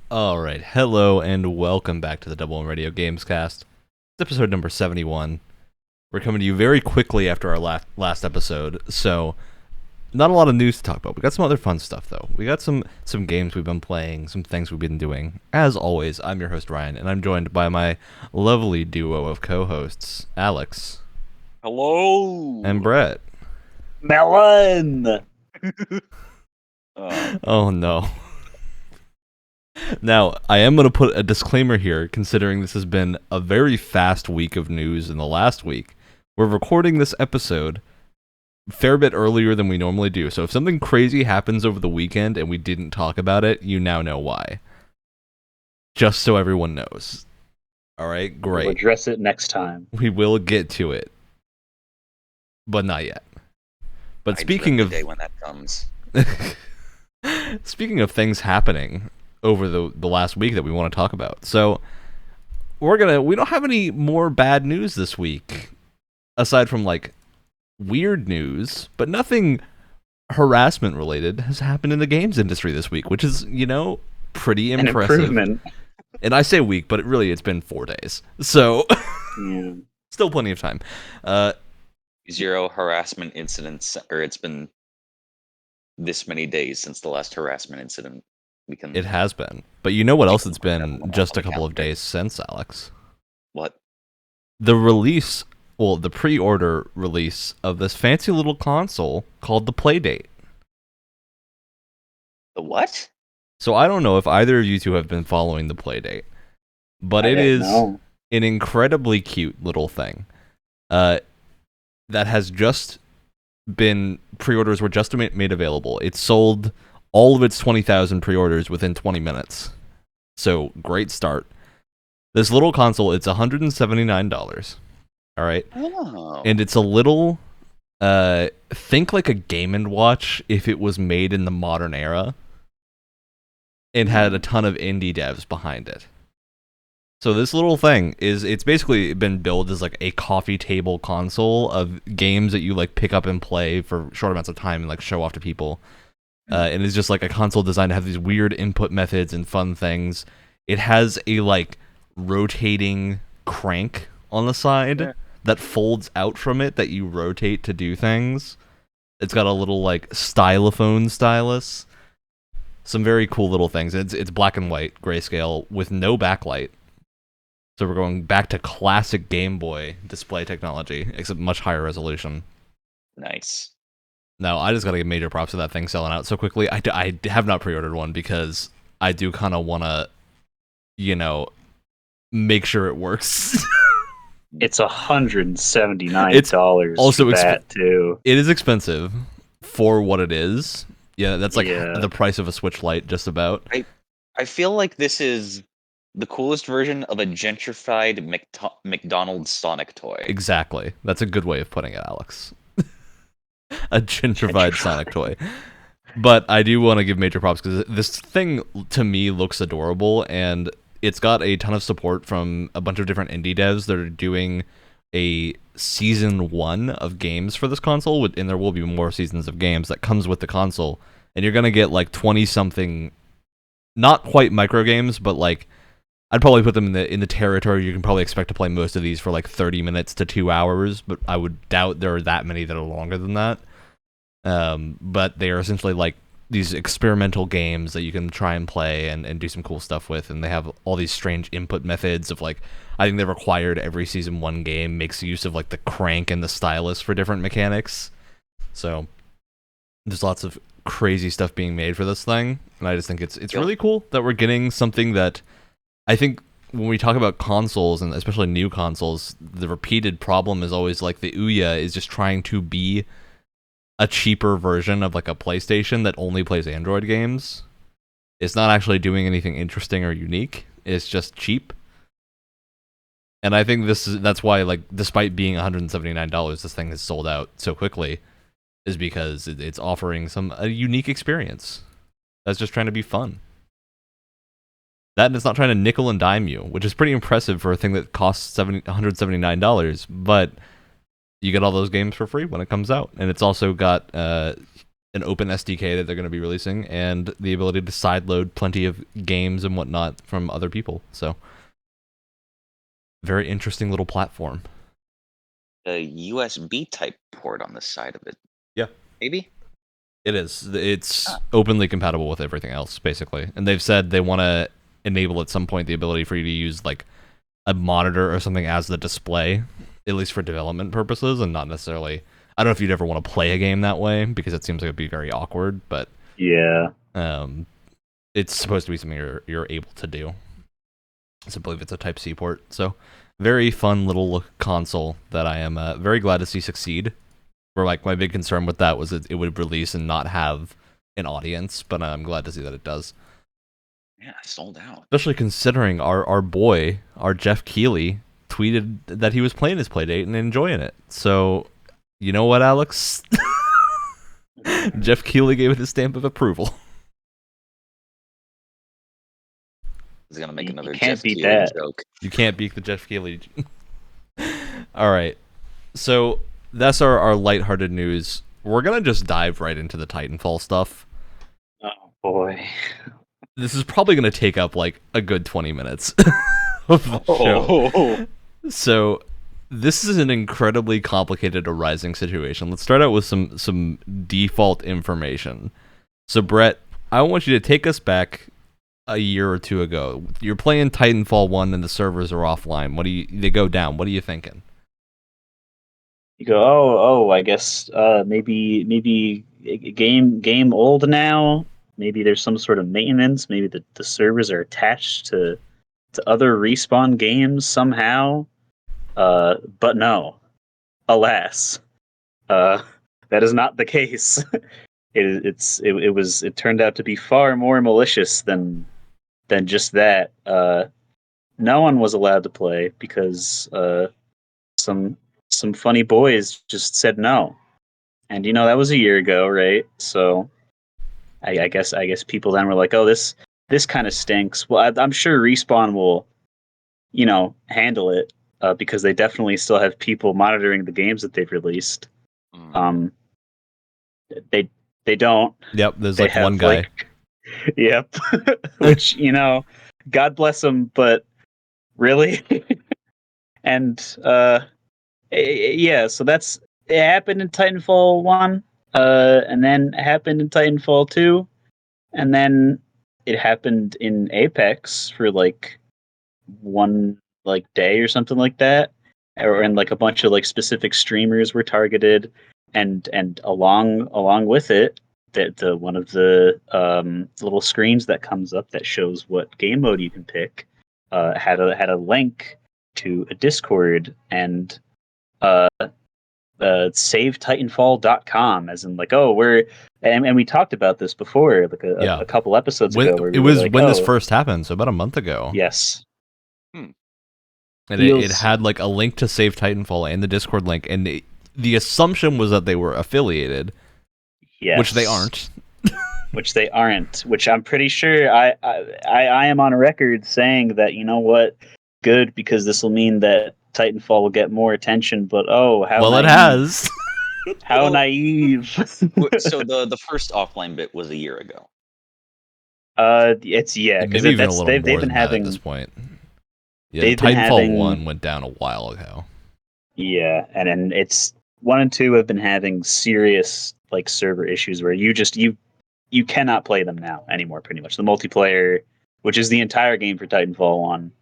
All right, hello and welcome back to the Double One Radio Gamescast. It's episode number 71. We're coming to you very quickly after our last episode, so not a lot of news to talk about. We got some other fun stuff though. We got some games we've been playing, some things we've been doing. As always, I'm your host Ryan, and I'm joined by my lovely duo of co-hosts, Alex and Hello. Brett. Melon. Oh no. Now, I am going to put a disclaimer here, considering this has been a very fast week of news in the last week. We're recording this episode a fair bit earlier than we normally do, so if something crazy happens over the weekend and we didn't talk about it, you now know why. Just so everyone knows. Alright, great. We'll address it next time. We will get to it. But not yet. But I speaking dread of... the day when that comes. Speaking of things happening over the last week that we want to talk about. So we don't have any more bad news this week aside from like weird news, but nothing harassment related has happened in the games industry this week, which is, pretty impressive. An improvement. And I say week, but it's been 4 days. So Yeah. still plenty of time. 0 harassment incidents, or it's been this many days since the last harassment incident. It has been. But you know what else it's been just a couple of days since, Alex? What? The pre-order release of this fancy little console called the Playdate. The what? So I don't know if either of you two have been following the Playdate, but it is an incredibly cute little thing that has just been... Pre-orders were just made available. It sold all of its 20,000 pre-orders within 20 minutes. So, great start. This little console, it's $179. Alright? Oh. And it's a little... think like a Game & Watch if it was made in the modern era. And had a ton of indie devs behind it. So this little thing it's basically been billed as like a coffee table console of games that you like pick up and play for short amounts of time and like show off to people. And it's just like a console designed to have these weird input methods and fun things. It has a like rotating crank on the side that folds out from it that you rotate to do things. It's got a little like stylophone stylus. Some very cool little things. It's black and white grayscale with no backlight. So we're going back to classic Game Boy display technology, except much higher resolution. Nice. Now, I just gotta give major props to that thing selling out so quickly. I have not pre-ordered one because I do kind of want to, make sure it works. It's $179 also for that too. It is expensive for what it is. Yeah, that's like the price of a Switch Lite, just about. I feel like this is the coolest version of a gentrified McDonald's Sonic toy. Exactly. That's a good way of putting it, Alex. A gentrified Sonic toy. But I do want to give major props because this thing, to me, looks adorable, and it's got a ton of support from a bunch of different indie devs that are doing a Season 1 of games for this console, and there will be more seasons of games that comes with the console, and you're going to get like 20-something, not quite micro games, but like I'd probably put them in the territory you can probably expect to play most of these for like 30 minutes to 2 hours, but I would doubt there are that many that are longer than that. But they are essentially like these experimental games that you can try and play and do some cool stuff with, and they have all these strange input methods of like, I think they've required every Season 1 game makes use of like the crank and the stylus for different mechanics. So there's lots of crazy stuff being made for this thing, and I just think it's really cool that we're getting something that I think when we talk about consoles, and especially new consoles, the repeated problem is always like the Ouya is just trying to be a cheaper version of like a PlayStation that only plays Android games. It's not actually doing anything interesting or unique. It's just cheap. And I think that's why, like, despite being $179, this thing has sold out so quickly, is because it's offering a unique experience that's just trying to be fun. That, and it's not trying to nickel and dime you, which is pretty impressive for a thing that costs $179, but you get all those games for free when it comes out. And it's also got an open SDK that they're going to be releasing, and the ability to sideload plenty of games and whatnot from other people. So, very interesting little platform. A USB type port on the side of it. Yeah. Maybe? It is. It's openly compatible with everything else, basically. And they've said they want to enable at some point the ability for you to use like a monitor or something as the display, at least for development purposes, and not necessarily. I don't know if you'd ever want to play a game that way because it seems like it'd be very awkward, but Yeah. it's supposed to be something you're able to do. So I believe it's a Type-C port. So very fun little console that I am very glad to see succeed. Where like my big concern with that was that it would release and not have an audience, but I'm glad to see that it does. Yeah, sold out. Especially considering our boy, our Jeff Keighley, tweeted that he was playing his Playdate and enjoying it. So, you know what, Alex? Jeff Keighley gave it his stamp of approval. He's gonna make another can't Jeff beat Keighley that. joke. You can't beat the Jeff Keighley. All right. So that's our lighthearted news. We're going to just dive right into the Titanfall stuff. Oh boy. This is probably going to take up like a good 20 minutes of the show. Oh. So this is an incredibly complicated arising situation. Let's start out with some default information. So Brett, I want you to take us back a year or two ago. You're playing Titanfall 1 and the servers are offline. They go down. What are you thinking? You go, oh, I guess maybe game old now. Maybe there's some sort of maintenance. Maybe the servers are attached to other Respawn games somehow. But no, alas, that is not the case. It turned out to be far more malicious than just that. No one was allowed to play because some funny boys just said no, and that was a year ago, right? So I guess people then were like, oh, this kind of stinks. Well, I'm sure Respawn will handle it because they definitely still have people monitoring the games that they've released. They don't. Yep, there's They like have, one guy. Yep. Which, God bless them, but really? And yeah, so it happened in Titanfall 1, and then it happened in Titanfall 2, and then it happened in Apex for like one day or something like that, or and like a bunch of like specific streamers were targeted, and along with it, the one of the little screens that comes up that shows what game mode you can pick had a link to a Discord and savetitanfall.com, as in like, oh, we're and we talked about this before, like a couple episodes ago. Where It was like, when this first happened, so about a month ago. Yes. And it had like a link to Save Titanfall and the Discord link, and the assumption was that they were affiliated, yes, which they aren't. Which I'm pretty sure I am on record saying that, you know what, good, because this will mean that Titanfall will get more attention. But how naive. It has. How naive. So the first offline bit was a year ago. It's because maybe even a little more they've been having at this point. Yeah, Titanfall 1 went down a while ago. Yeah, and it's 1 and 2 have been having serious like server issues where you cannot play them now anymore. Pretty much the multiplayer, which is the entire game for Titanfall 1,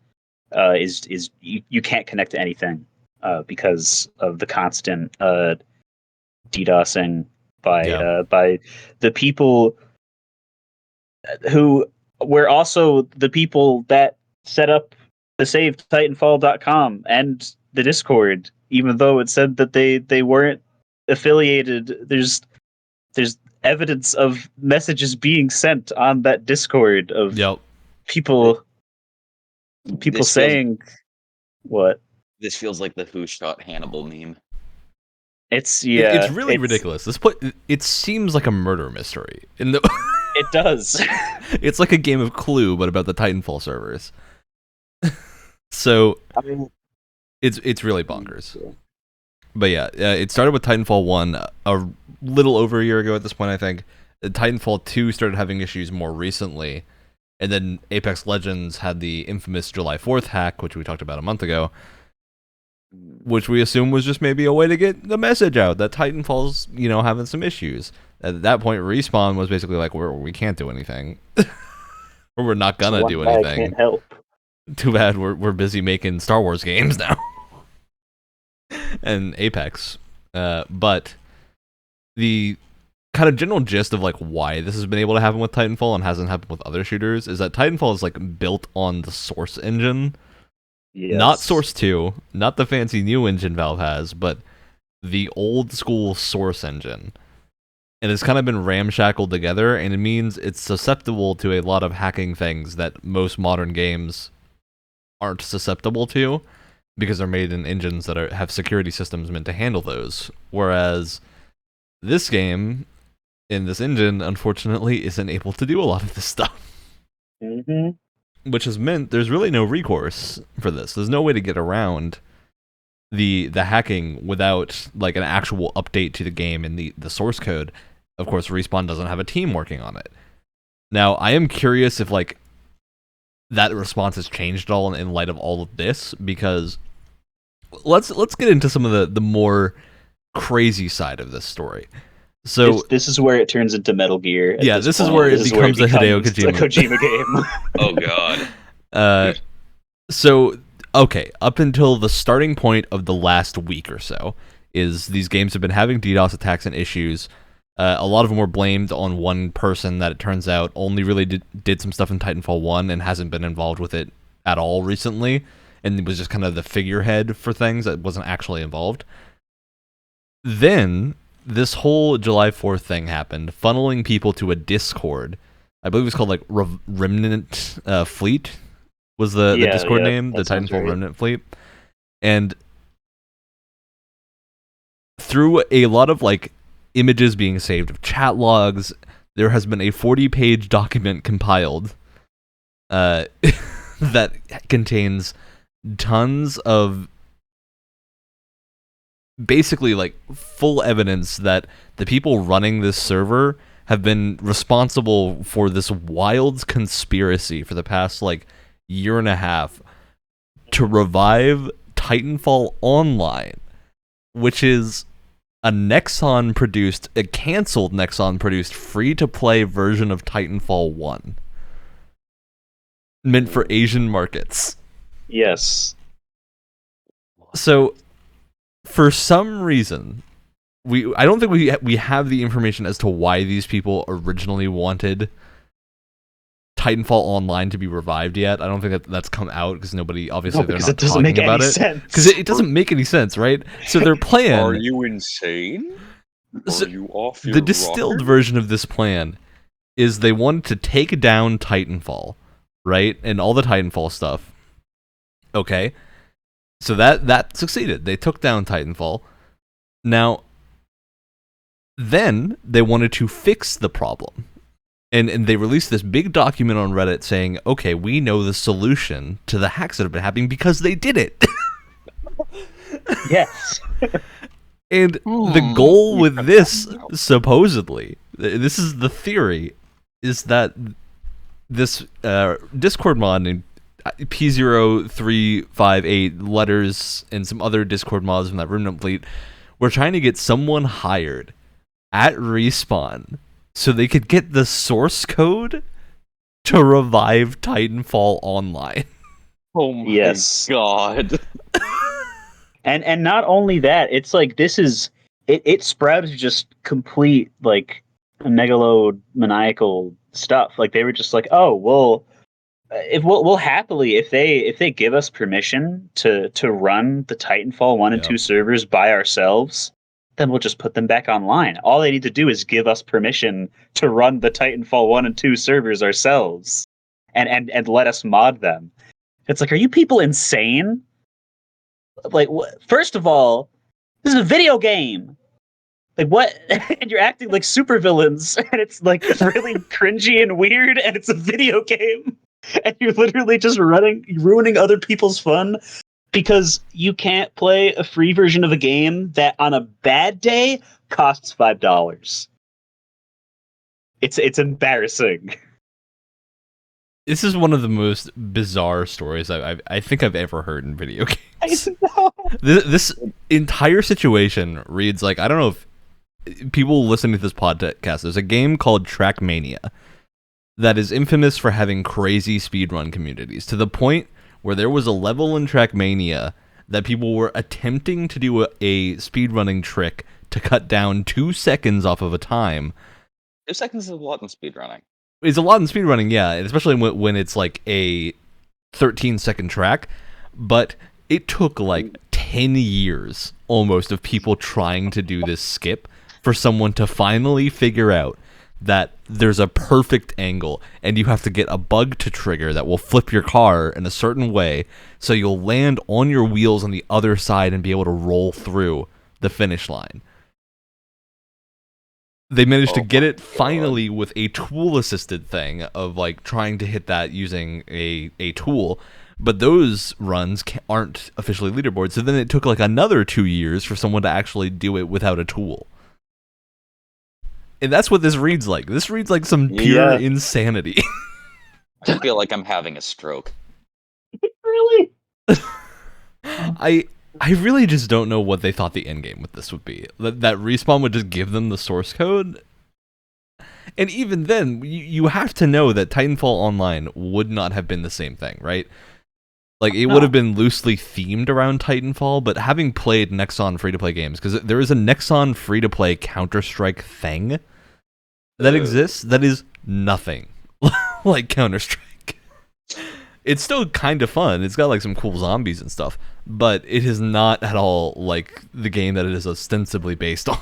is you can't connect to anything because of the constant DDoSing by the people who were also the people that set up the savetitanfall.com and the Discord, even though it said that they weren't affiliated. There's evidence of messages being sent on that Discord of people saying what? This feels like the Who Shot Hannibal meme. It's really ridiculous. It seems like a murder mystery. It does. It's like a game of Clue, but about the Titanfall servers. So it's really bonkers. But yeah, it started with Titanfall 1 a little over a year ago at this point, I think. Titanfall 2 started having issues more recently. And then Apex Legends had the infamous July 4th hack, which we talked about a month ago, which we assume was just maybe a way to get the message out that Titanfall's, having some issues. At that point, Respawn was basically like, we can't do anything. Or we're not gonna do anything. Can't help. Too bad we're busy making Star Wars games now. And Apex. But the kind of general gist of like why this has been able to happen with Titanfall and hasn't happened with other shooters is that Titanfall is like built on the Source engine. Yes. Not Source 2, not the fancy new engine Valve has, but the old school Source engine. And it's kind of been ramshackled together, and it means it's susceptible to a lot of hacking things that most modern games aren't susceptible to, because they're made in engines that have security systems meant to handle those. Whereas this game, in this engine, unfortunately, isn't able to do a lot of this stuff. Mm-hmm. Which has meant there's really no recourse for this. There's no way to get around the hacking without like an actual update to the game and the source code. Of course, Respawn doesn't have a team working on it. Now, I am curious if like that response has changed at all in light of all of this, because let's get into some of the more crazy side of this story. So this is where it turns into Metal Gear. Yeah, this is where it becomes a Hideo Kojima game. Oh god. So okay, up until the starting point of the last week or so, is these games have been having DDoS attacks and issues. A lot of them were blamed on one person that it turns out only really did some stuff in Titanfall 1 and hasn't been involved with it at all recently, and was just kind of the figurehead for things that wasn't actually involved. Then this whole July 4th thing happened, funneling people to a Discord. I believe it was called like Remnant Fleet was the Discord name, the Titanfall right. Remnant Fleet. And through a lot of like images being saved of chat logs, there has been a 40-page document compiled that contains tons of basically like full evidence that the people running this server have been responsible for this wild conspiracy for the past like year and a half to revive Titanfall Online, which is a canceled Nexon produced free-to-play version of Titanfall 1 meant for Asian markets. Yes. So for some reason, I don't think we have the information as to why these people originally wanted Titanfall Online to be revived yet. I don't think that's come out because nobody, obviously, they're not talking about it. Because it doesn't make any sense, right? So their plan... Are you insane? Are you off your The distilled version of this plan is they wanted to take down Titanfall, right? And all the Titanfall stuff. Okay. So that succeeded. They took down Titanfall. Now, then they wanted to fix the problem. And they released this big document on Reddit saying, okay, we know the solution to the hacks that have been happening because they did it. Yes. And the goal with this, supposedly, this is the theory, is that this Discord mod named P0358 letters and some other Discord mods from that Remnant Fleet were trying to get someone hired at Respawn so they could get the source code to revive Titanfall Online. Oh my god. And not only that, it's like this is it sprouted just complete like megalomaniacal stuff. Like they were just like, oh well, we'll happily if they give us permission to run the Titanfall 1 and 2 servers by ourselves, then we'll just put them back online. All they need to do is give us permission to run the Titanfall 1 and 2 servers ourselves and let us mod them. It's like, are you people insane? Like, first of all, this is a video game. Like, what? And you're acting like supervillains, and it's like really cringy and weird, and it's a video game. And you're literally just ruining other people's fun Because you can't play a free version of a game that on a bad day costs $5. It's embarrassing. This is one of the most bizarre stories I think I've ever heard in video games. I know. This entire situation reads like, I don't know if people listening to this podcast, there's a game called Trackmania that is infamous for having crazy speedrun communities, to the point where there was a level in Trackmania that people were attempting to do a speedrunning trick to cut down 2 seconds off of a time. 2 seconds is a lot in speedrunning. It's a lot in speedrunning, yeah, especially when it's like a 13-second track, but it took like 10 years almost of people trying to do this skip for someone to finally figure out that there's a perfect angle and you have to get a bug to trigger that will flip your car in a certain way so you'll land on your wheels on the other side and be able to roll through the finish line. They managed to get it finally with a tool-assisted thing of like trying to hit that using a tool, but those runs aren't officially leaderboard, so then it took like another 2 years for someone to actually do it without a tool. And that's what this reads like. This reads like some pure insanity. I feel like I'm having a stroke. Really? I really just don't know what they thought the end game with this would be. That Respawn would just give them the source code? And even then, you have to know that Titanfall Online would not have been the same thing, right? Like, it would have been loosely themed around Titanfall, but having played Nexon free-to-play games, because there is a Nexon free-to-play Counter-Strike thing that exists that is nothing like Counter-Strike. It's still kind of fun. It's got like some cool zombies and stuff, but it is not at all like the game that it is ostensibly based on.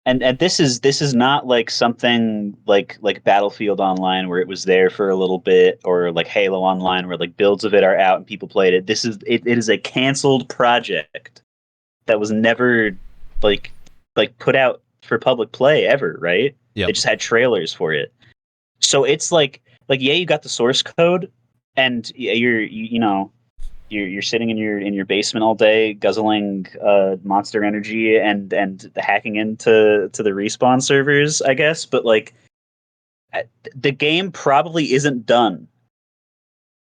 And this is not like something like Battlefield Online where it was there for a little bit, or like Halo Online where like builds of it are out and people played it. It is a canceled project that was never like put out for public play ever, right? Yep. They just had trailers for it. So it's like yeah, you got the source code, and you're sitting in your basement all day guzzling Monster Energy and hacking into the Respawn servers, I guess. But like, the game probably isn't done.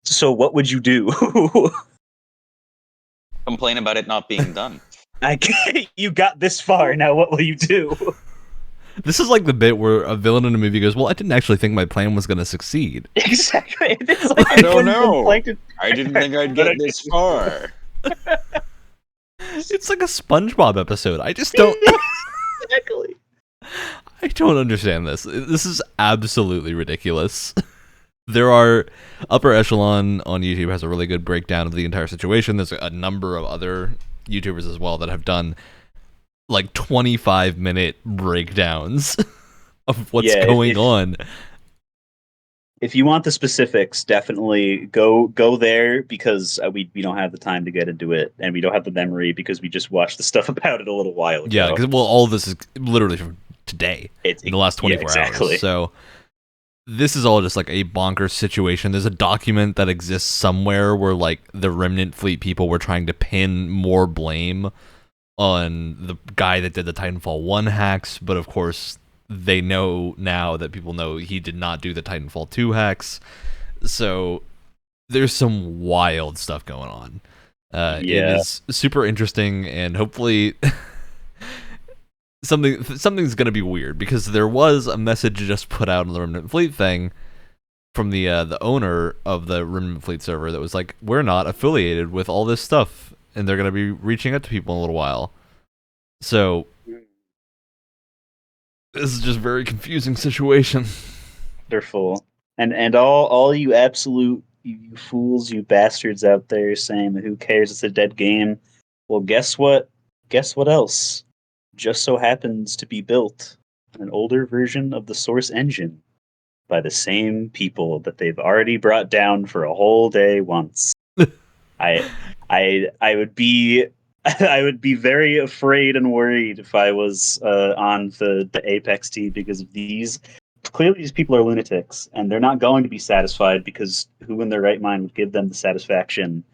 So what would you do? Complain about it not being done. You got this far. Now what will you do? This is like the bit where a villain in a movie goes, well, I didn't actually think my plan was going to succeed. Exactly. It's like, I don't know. I didn't think I'd get this far. It's like a SpongeBob episode. I just don't... Exactly. I don't understand this. This is absolutely ridiculous. There are... Upper Echelon on YouTube has a really good breakdown of the entire situation. There's a number of other YouTubers as well that have done like 25-minute breakdowns of what's going on. If you want the specifics, definitely go there, because we don't have the time to get into it, and we don't have the memory because we just watched the stuff about it a little while ago. Yeah, because all of this is literally from today, in the last 24 hours. So this is all just like a bonkers situation. There's a document that exists somewhere where like the Remnant Fleet people were trying to pin more blame on the guy that did the Titanfall 1 hacks, but of course they know now that people know he did not do the Titanfall 2 hacks. So there's some wild stuff going on. It is super interesting, and hopefully something's going to be weird, because there was a message just put out on the Remnant Fleet thing from the owner of the Remnant Fleet server that was like, we're not affiliated with all this stuff, and they're going to be reaching out to people in a little while. So this is just a very confusing situation. They're full. And all you absolute you fools, you bastards out there saying that who cares, it's a dead game. Well, guess what? Guess what else? Just so happens to be built an older version of the Source engine by the same people that they've already brought down for a whole day once. I would be very afraid and worried if I was on the Apex team, because of these people are lunatics, and they're not going to be satisfied, because who in their right mind would give them the satisfaction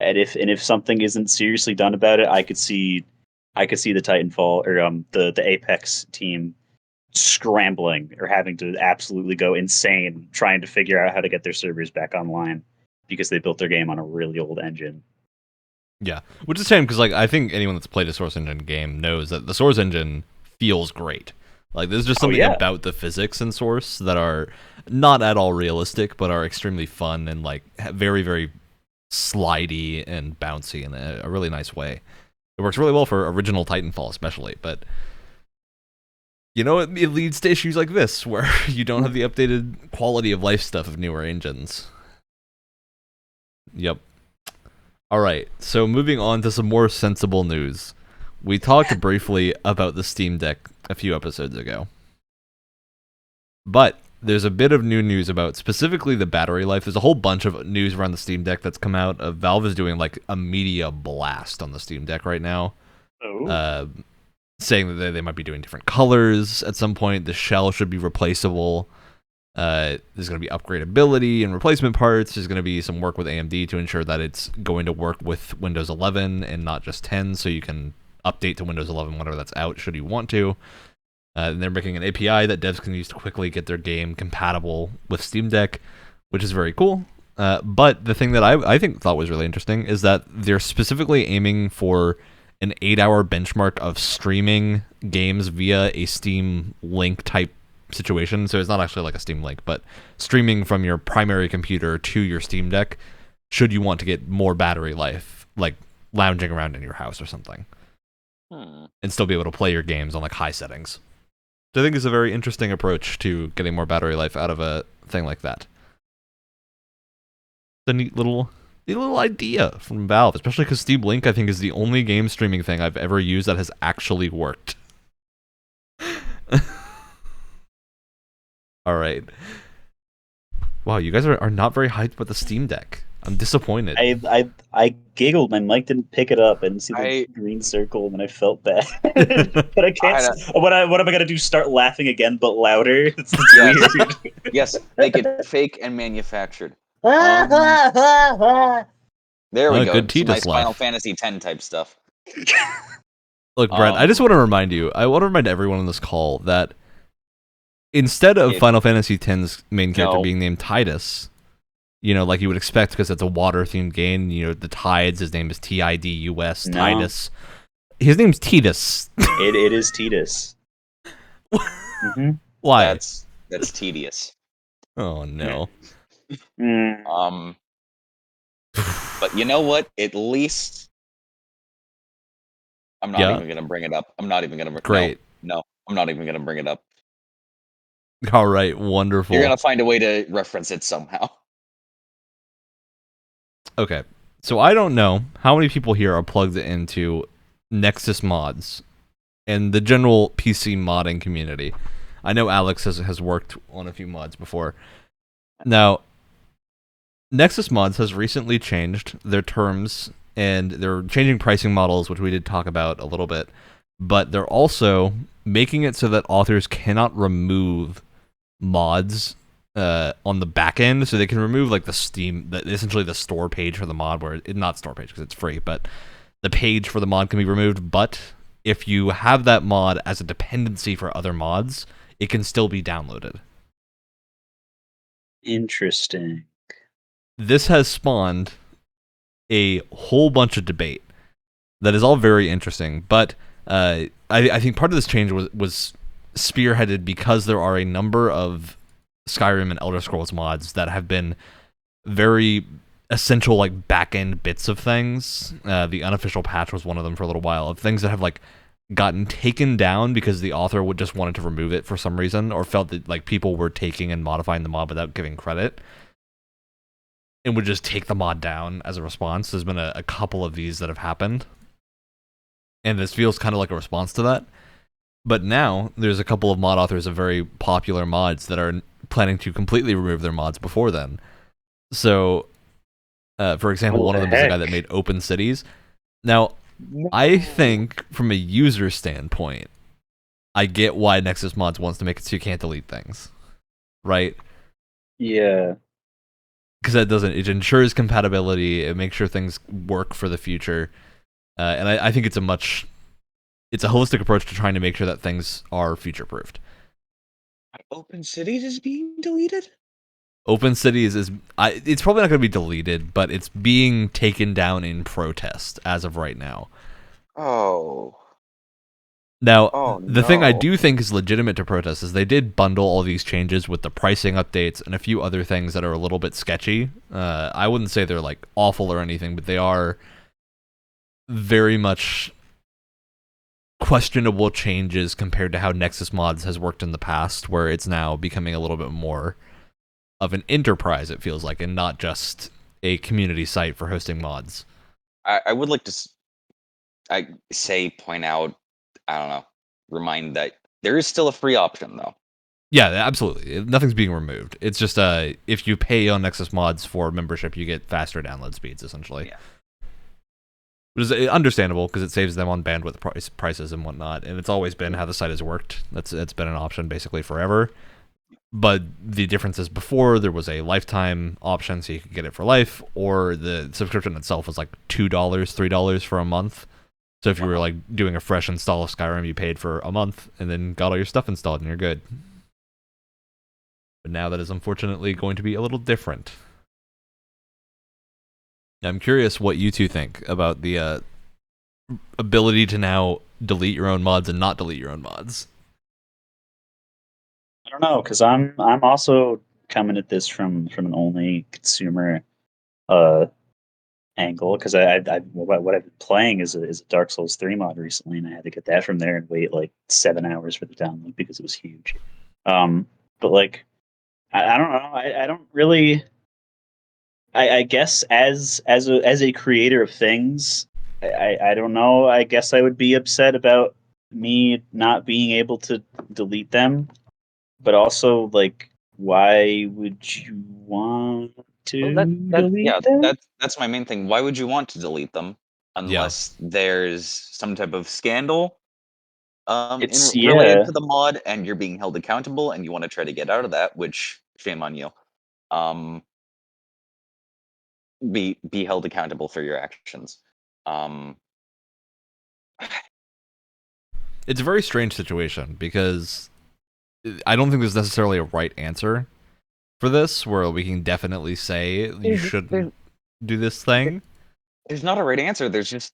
And if something isn't seriously done about it, I could see the Titanfall or the Apex team scrambling or having to absolutely go insane trying to figure out how to get their servers back online because they built their game on a really old engine. Yeah, which is a shame because like I think anyone that's played a Source Engine game knows that the Source Engine feels great. Like there's just something about the physics in Source that are not at all realistic, but are extremely fun and like very very slidey and bouncy in a really nice way. It works really well for original Titanfall, especially, but you know, it leads to issues like this where you don't have the updated quality of life stuff of newer engines. Yep. All right, so moving on to some more sensible news. We talked briefly about the Steam Deck a few episodes ago. But there's a bit of new news about specifically the battery life. There's a whole bunch of news around the Steam Deck that's come out. Valve is doing like a media blast on the Steam Deck right now. Saying that they might be doing different colors at some point. The shell should be replaceable. There's going to be upgradability and replacement parts. There's going to be some work with AMD to ensure that it's going to work with Windows 11 and not just 10, so you can update to Windows 11 whenever that's out, should you want to. And they're making an API that devs can use to quickly get their game compatible with Steam Deck, which is very cool. But the thing that I thought was really interesting is that they're specifically aiming for an 8-hour benchmark of streaming games via a Steam Link type situation. So it's not actually like a Steam Link, but streaming from your primary computer to your Steam Deck should you want to get more battery life, like lounging around in your house or something. And still be able to play your games on like high settings. So I think is a very interesting approach to getting more battery life out of a thing like that. It's a neat little idea from Valve, especially because Steam Link I think is the only game streaming thing I've ever used that has actually worked. All right. Wow, you guys are not very hyped about the Steam Deck. I'm disappointed. I giggled. My mic didn't pick it up. I didn't see the green circle, and I felt bad. But I can't. What am I gonna do? Start laughing again, but louder? It's weird. Yes, make it fake and manufactured. There we go. Good T nice laugh. Final Fantasy X type stuff. Look, Brent, I just want to remind you. I want to remind everyone on this call that instead of Final Fantasy X's main character being named Tidus, you know, like you would expect because it's a water-themed game, you know, the Tides, his name is Tidus, Tidus. His name's Tidus. It is Tidus. Mm-hmm. Why? That's tedious. Oh, no. But you know what? At least I'm not even gonna bring it up. I'm not even gonna. Great. No, I'm not even gonna bring it up. All right, wonderful. You're gonna find a way to reference it somehow. Okay, so I don't know how many people here are plugged into Nexus Mods and the general PC modding community. I know Alex has worked on a few mods before. Now, Nexus Mods has recently changed their terms, and they're changing pricing models, which we did talk about a little bit, but they're also making it so that authors cannot remove mods on the back end, so they can remove like the Steam, essentially the store page for the mod, where not store page because it's free, but the page for the mod can be removed. But if you have that mod as a dependency for other mods, it can still be downloaded. Interesting. This has spawned a whole bunch of debate that is all very interesting, but I think part of this change was spearheaded because there are a number of Skyrim and Elder Scrolls mods that have been very essential, like back-end bits of things. The unofficial patch was one of them for a little while, of things that have like gotten taken down because the author would just wanted to remove it for some reason, or felt that like people were taking and modifying the mod without giving credit, and would just take the mod down as a response. There's been a couple of these that have happened, and this feels kind of like a response to that. But now there's a couple of mod authors of very popular mods that are planning to completely remove their mods before then. So, for example, one of them is the guy that made Open Cities. Now, I think from a user standpoint, I get why Nexus Mods wants to make it so you can't delete things, right? Yeah. because it ensures compatibility, it makes sure things work for the future, and I think it's a holistic approach to trying to make sure that things are future proofed. Open Cities is being deleted? Open Cities it's probably not going to be deleted, but it's being taken down in protest as of right now. Oh. Now, the thing I no. do think is legitimate to protest is they did bundle all these changes with the pricing updates and a few other things that are a little bit sketchy. I wouldn't say they're like awful or anything, but they are very much questionable changes compared to how Nexus Mods has worked in the past, where it's now becoming a little bit more of an enterprise, it feels like, and not just a community site for hosting mods. I would like to point out, I don't know, remind that there is still a free option, though. Yeah, absolutely. Nothing's being removed. It's just if you pay on Nexus Mods for membership, you get faster download speeds, essentially. Yeah. Which is understandable because it saves them on bandwidth prices and whatnot, and it's always been how the site has worked. It's been an option basically forever. But the difference is before there was a lifetime option, so you could get it for life, or the subscription itself was like $2, $3 for a month. So if you were like doing a fresh install of Skyrim, you paid for a month and then got all your stuff installed and you're good. But now that is unfortunately going to be a little different. I'm curious what you two think about the ability to now delete your own mods and not delete your own mods. I don't know, because I'm also coming at this from an only consumer angle, because what I've been playing is a Dark Souls 3 mod recently, and I had to get that from there and wait like 7 hours for the download because it was huge. But like, I don't know. I don't really. I guess as a creator of things, I don't know. I guess I would be upset about me not being able to delete them, but also like, why would you want to delete them? That's my main thing. Why would you want to delete them unless there's some type of scandal related to the mod and you're being held accountable and you want to try to get out of that, which shame on you. Be held accountable for your actions. It's a very strange situation because I don't think there's necessarily a right answer for this, where we can definitely say you shouldn't do this thing. There's not a right answer. There's just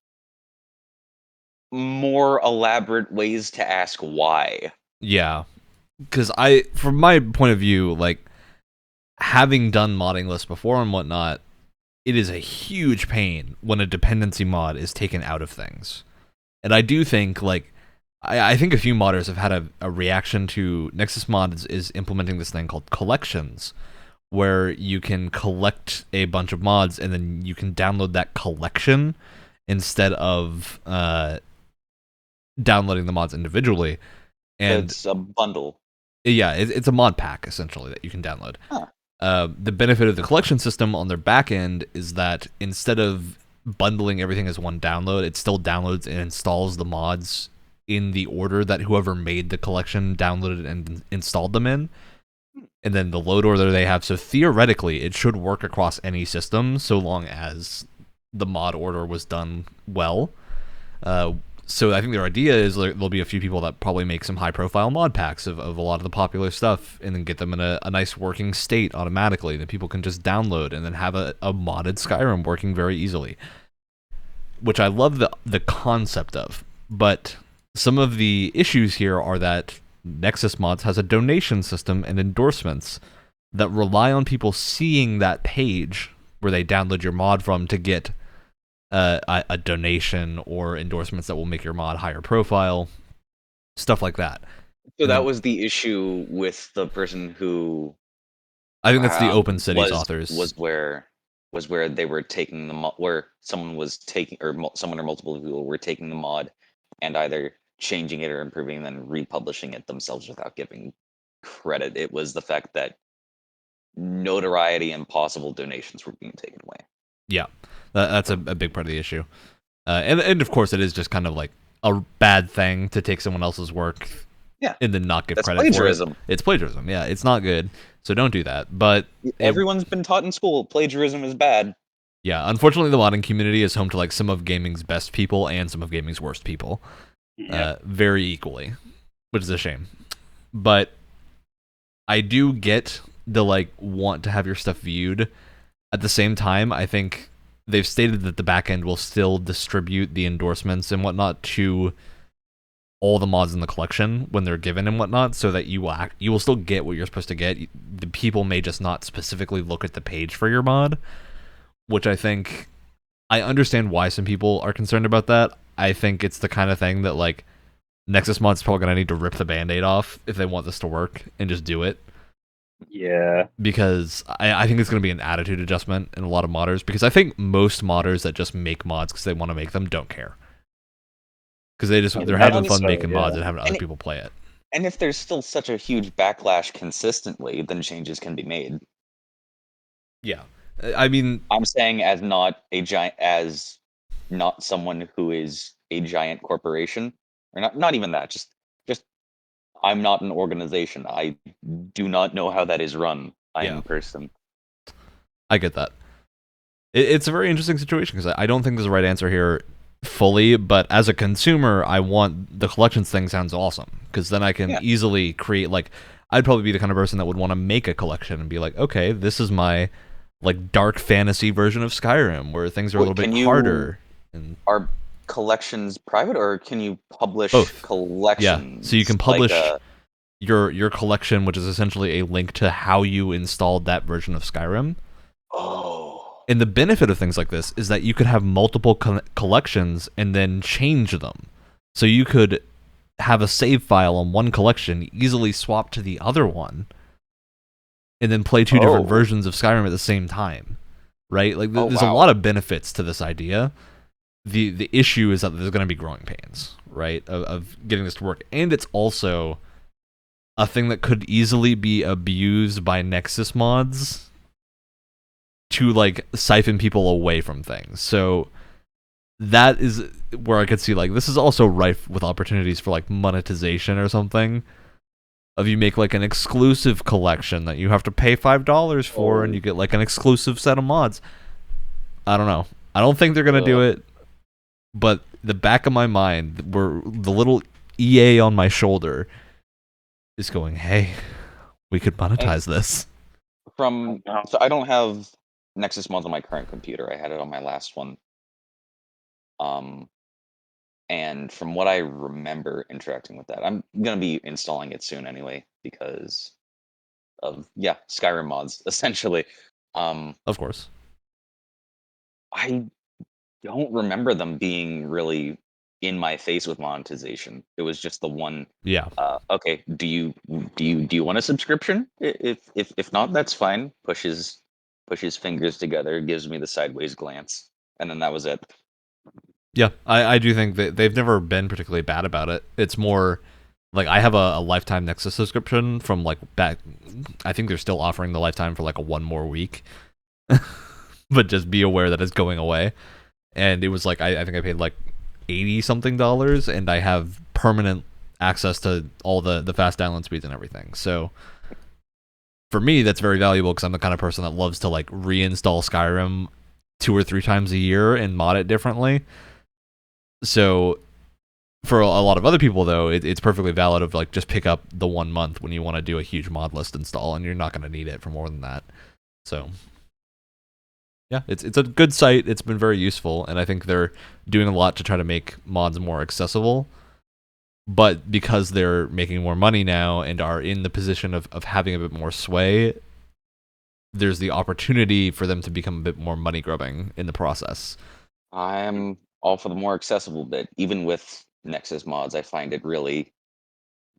more elaborate ways to ask why. Yeah, because from my point of view, like, having done modding lists before and whatnot, it is a huge pain when a dependency mod is taken out of things. And I do think, like, I think a few modders have had a reaction to Nexus Mods is implementing this thing called collections, where you can collect a bunch of mods and then you can download that collection instead of downloading the mods individually. And it's a bundle. Yeah, it's a mod pack, essentially, that you can download. Huh. The benefit of the collection system on their back end is that instead of bundling everything as one download, it still downloads and installs the mods in the order that whoever made the collection downloaded and installed them in, and then the load order they have. So theoretically, it should work across any system so long as the mod order was done well. So I think their idea is there'll be a few people that probably make some high-profile mod packs of a lot of the popular stuff and then get them in a nice working state automatically that people can just download and then have a modded Skyrim working very easily, which I love the concept of. But some of the issues here are that Nexus Mods has a donation system and endorsements that rely on people seeing that page where they download your mod from to get a donation or endorsements that will make your mod higher profile, stuff like that. So that was the issue with the person who I think that's the Open Cities authors was where they were taking the mod, where someone was taking, or someone or multiple people were taking the mod and either changing it or improving and then republishing it themselves without giving credit. It was the fact that notoriety and possible donations were being taken away. Yeah, that's a big part of the issue. And of course, it is just kind of like a bad thing to take someone else's work and then not give credit plagiarism. for it. It's plagiarism, yeah. It's not good. So don't do that. But Everyone's been taught in school plagiarism is bad. yeah, unfortunately, the modding community is home to like some of gaming's best people and some of gaming's worst people, very equally, which is a shame. But I do get the like want to have your stuff viewed. At the same time, I think they've stated that the backend will still distribute the endorsements and whatnot to all the mods in the collection when they're given and whatnot, so that you will still get what you're supposed to get. The people may just not specifically look at the page for your mod, which I think I understand why some people are concerned about that. I think it's the kind of thing that like Nexus Mods probably gonna need to rip the band-aid off if they want this to work and just do it. Yeah. Because I think it's going to be an attitude adjustment in a lot of modders. Because I think most modders that just make mods because they want to make them don't care. Because they're having fun making mods and having other people play it. And if there's still such a huge backlash consistently, then changes can be made. Yeah, I mean, I'm saying as not someone who is a giant corporation, or not even that. Just I'm not an organization. I do not know how that is run. I am a person. I get that. It's a very interesting situation because I don't think there's a right answer here fully, but as a consumer, I want the collections thing sounds awesome because then I can easily create, like, I'd probably be the kind of person that would want to make a collection and be like, okay, this is my like dark fantasy version of Skyrim where things are a little bit harder. Are collections private, or can you publish collections? Yeah, so you can publish your collection, which is essentially a link to how you installed that version of Skyrim. Oh. And the benefit of things like this is that you could have multiple collections and then change them. So you could have a save file on one collection, easily swap to the other one, and then play two different versions of Skyrim at the same time. Right? Like there's a lot of benefits to this idea. The issue is that there's going to be growing pains, right, of getting this to work. And it's also a thing that could easily be abused by Nexus Mods to, like, siphon people away from things. So that is where I could see, like, this is also rife with opportunities for, like, monetization or something. Of you make, like, an exclusive collection that you have to pay $5 for, and you get, like, an exclusive set of mods. I don't know. I don't think they're going to do it. But the back of my mind, where the little EA on my shoulder is going, hey, we could monetize this. So I don't have Nexus Mods on my current computer. I had it on my last one. And from what I remember interacting with that, I'm going to be installing it soon anyway, because of, Skyrim mods, essentially. Of course. I don't remember them being really in my face with monetization. It was just the one. Yeah. Okay. Do you want a subscription? If not, that's fine. Pushes fingers together, gives me the sideways glance, and then that was it. Yeah, I do think that they've never been particularly bad about it. It's more like I have a lifetime Nexus subscription from like back. I think they're still offering the lifetime for like a one more week, but just be aware that it's going away. And it was like I think I paid like $80-something, and I have permanent access to all the fast download speeds and everything. So for me, that's very valuable because I'm the kind of person that loves to like reinstall Skyrim 2 or 3 times a year and mod it differently. So for a lot of other people, though, it's perfectly valid of like just pick up the 1 month when you want to do a huge mod list install, and you're not going to need it for more than that. So yeah, it's a good site. It's been very useful, and I think they're doing a lot to try to make mods more accessible. But because they're making more money now and are in the position of having a bit more sway, there's the opportunity for them to become a bit more money grubbing in the process. I'm all for the more accessible bit. Even with Nexus Mods, I find it really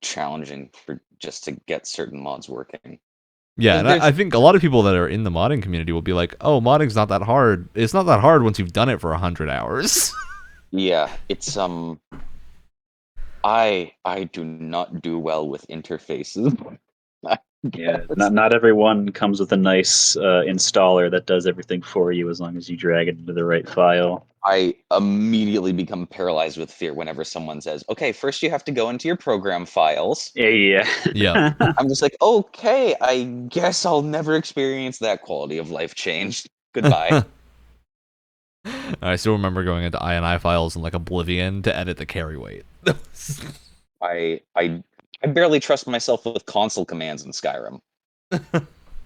challenging for just to get certain mods working. Yeah, and I think a lot of people that are in the modding community will be like, "Oh, modding's not that hard. It's not that hard once you've done it for 100 hours." Yeah, it's I do not do well with interfaces. Yeah, not everyone comes with a nice installer that does everything for you as long as you drag it into the right file. I immediately become paralyzed with fear whenever someone says, "Okay, first you have to go into your program files." Yeah. Yeah. I'm just like, "Okay, I guess I'll never experience that quality of life change. Goodbye." I still remember going into INI files in like Oblivion to edit the carry weight. I barely trust myself with console commands in Skyrim.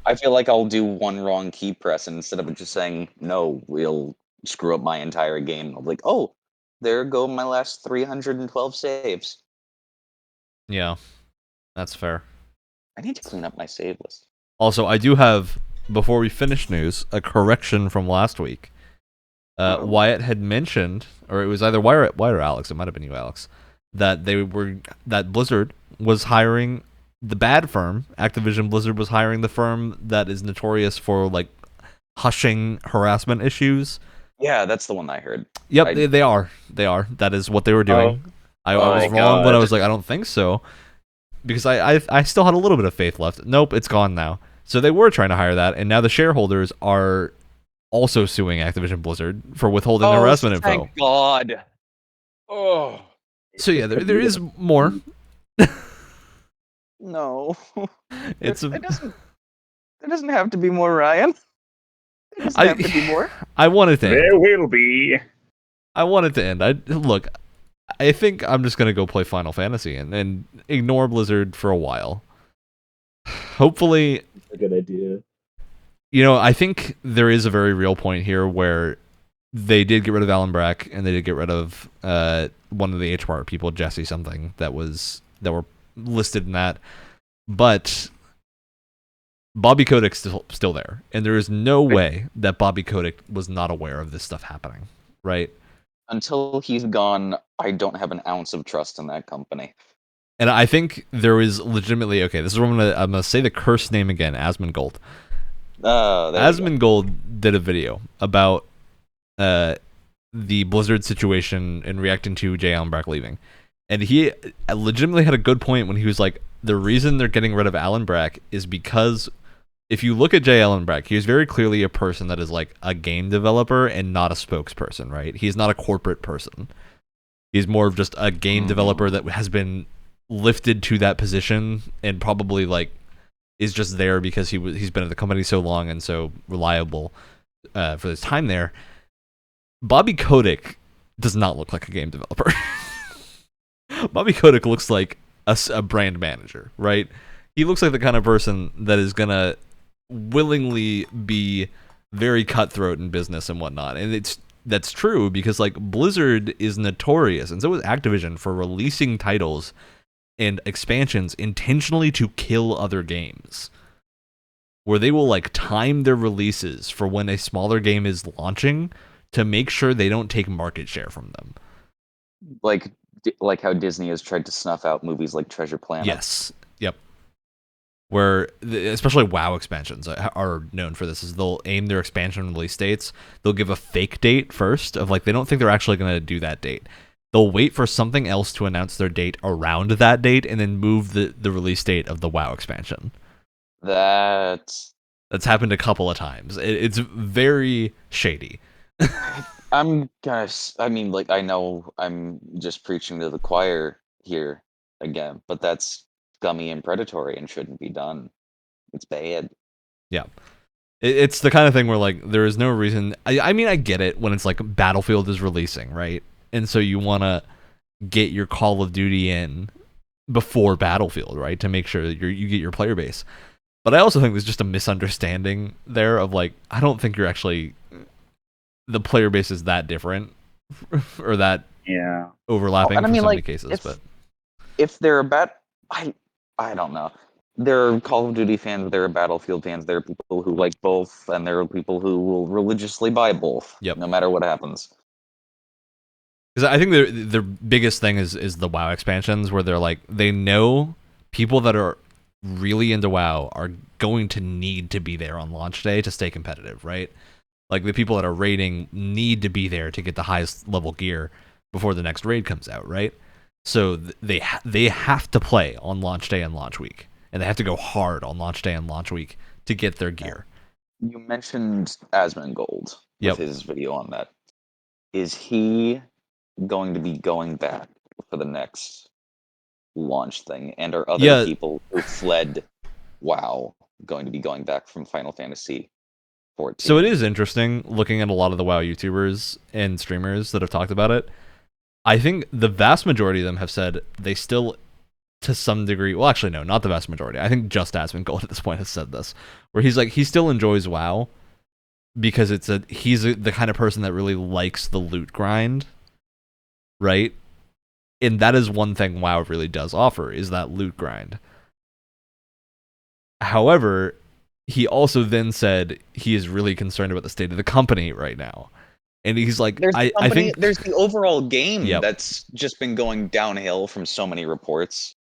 I feel like I'll do one wrong key press, and instead of just saying no, we'll screw up my entire game. I'm like, oh, there go my last 312 saves. Yeah, that's fair. I need to clean up my save list. Also, I do have, before we finish news, a correction from last week. Wyatt had mentioned, or it was either Wyatt or Alex, it might have been you, Alex, that Blizzard was hiring the bad firm. Activision Blizzard was hiring the firm that is notorious for like hushing harassment issues. Yeah, that's the one I heard. Yep, they are. That is what they were doing. I was wrong when I was like, I don't think so, because I still had a little bit of faith left. Nope, it's gone now. So they were trying to hire that, and now the shareholders are also suing Activision Blizzard for withholding the harassment info. Thank God. Oh. So yeah, there is more. No. It doesn't have to be more, Ryan. It doesn't have to be more. I want it to end. There will be. I want it to end. I think I'm just gonna go play Final Fantasy and ignore Blizzard for a while. Hopefully, A good idea. you know, I think there is a very real point here where they did get rid of Alan Brack and they did get rid of one of the HR people, Jesse something, that were listed in that, but Bobby Kotick's still there, and there is no way that Bobby Kotick was not aware of this stuff happening, right? Until he's gone, I don't have an ounce of trust in that company. And I think there is legitimately, okay, this is where I'm gonna say the cursed name again, Asmongold. Asmongold did a video about the Blizzard situation and reacting to Jay Allen Brack leaving. And he legitimately had a good point when he was like, the reason they're getting rid of Alan Brack is because if you look at Jay Allen Brack, he is very clearly a person that is like a game developer and not a spokesperson, right? He's not a corporate person. He's more of just a game developer that has been lifted to that position and probably like is just there because he's been at the company so long and so reliable for his time there. Bobby Kotick does not look like a game developer. Bobby Kotick looks like a brand manager, right? He looks like the kind of person that is gonna willingly be very cutthroat in business and whatnot. And that's true because like Blizzard is notorious, and so is Activision, for releasing titles and expansions intentionally to kill other games, where they will like time their releases for when a smaller game is launching to make sure they don't take market share from them. Like how Disney has tried to snuff out movies like Treasure Planet. Yes. Yep. Where especially WoW expansions are known for this, is they'll aim their expansion release dates. They'll give a fake date first of like they don't think they're actually going to do that date. They'll wait for something else to announce their date around that date and then move the release date of the WoW expansion. That's happened a couple of times. It's very shady. I mean, like, I know I'm just preaching to the choir here again, but that's scummy and predatory and shouldn't be done. It's bad. Yeah. It's the kind of thing where, like, there is no reason... I mean, I get it when it's, like, Battlefield is releasing, right? And so you want to get your Call of Duty in before Battlefield, right? To make sure that you get your player base. But I also think there's just a misunderstanding there of, like, I don't think you're actually... The player base is that different or that overlapping for so many cases. But if they're I don't know. There are Call of Duty fans, there are Battlefield fans, there are people who like both, and there are people who will religiously buy both, no matter what happens. Because I think their biggest thing is the WoW expansions, where they're like, they know people that are really into WoW are going to need to be there on launch day to stay competitive, right? Like, the people that are raiding need to be there to get the highest level gear before the next raid comes out, right? So they have to play on launch day and launch week. and they have to go hard on launch day and launch week to get their gear. You mentioned Asmongold Yep. with his video on that. Is he going to be going back for the next launch thing? And are other people who fled WoW going to be going back from Final Fantasy 14? So it is interesting looking at a lot of the WoW YouTubers and streamers that have talked about it. I think the vast majority of them have said they still, to some degree, well, actually, no, not the vast majority. I think just Asmongold at this point has said this, where he's like, he still enjoys WoW because he's the kind of person that really likes the loot grind, right? And that is one thing WoW really does offer, is that loot grind. However, he also then said he is really concerned about the state of the company right now. And he's like, I think there's the overall game that's just been going downhill from so many reports.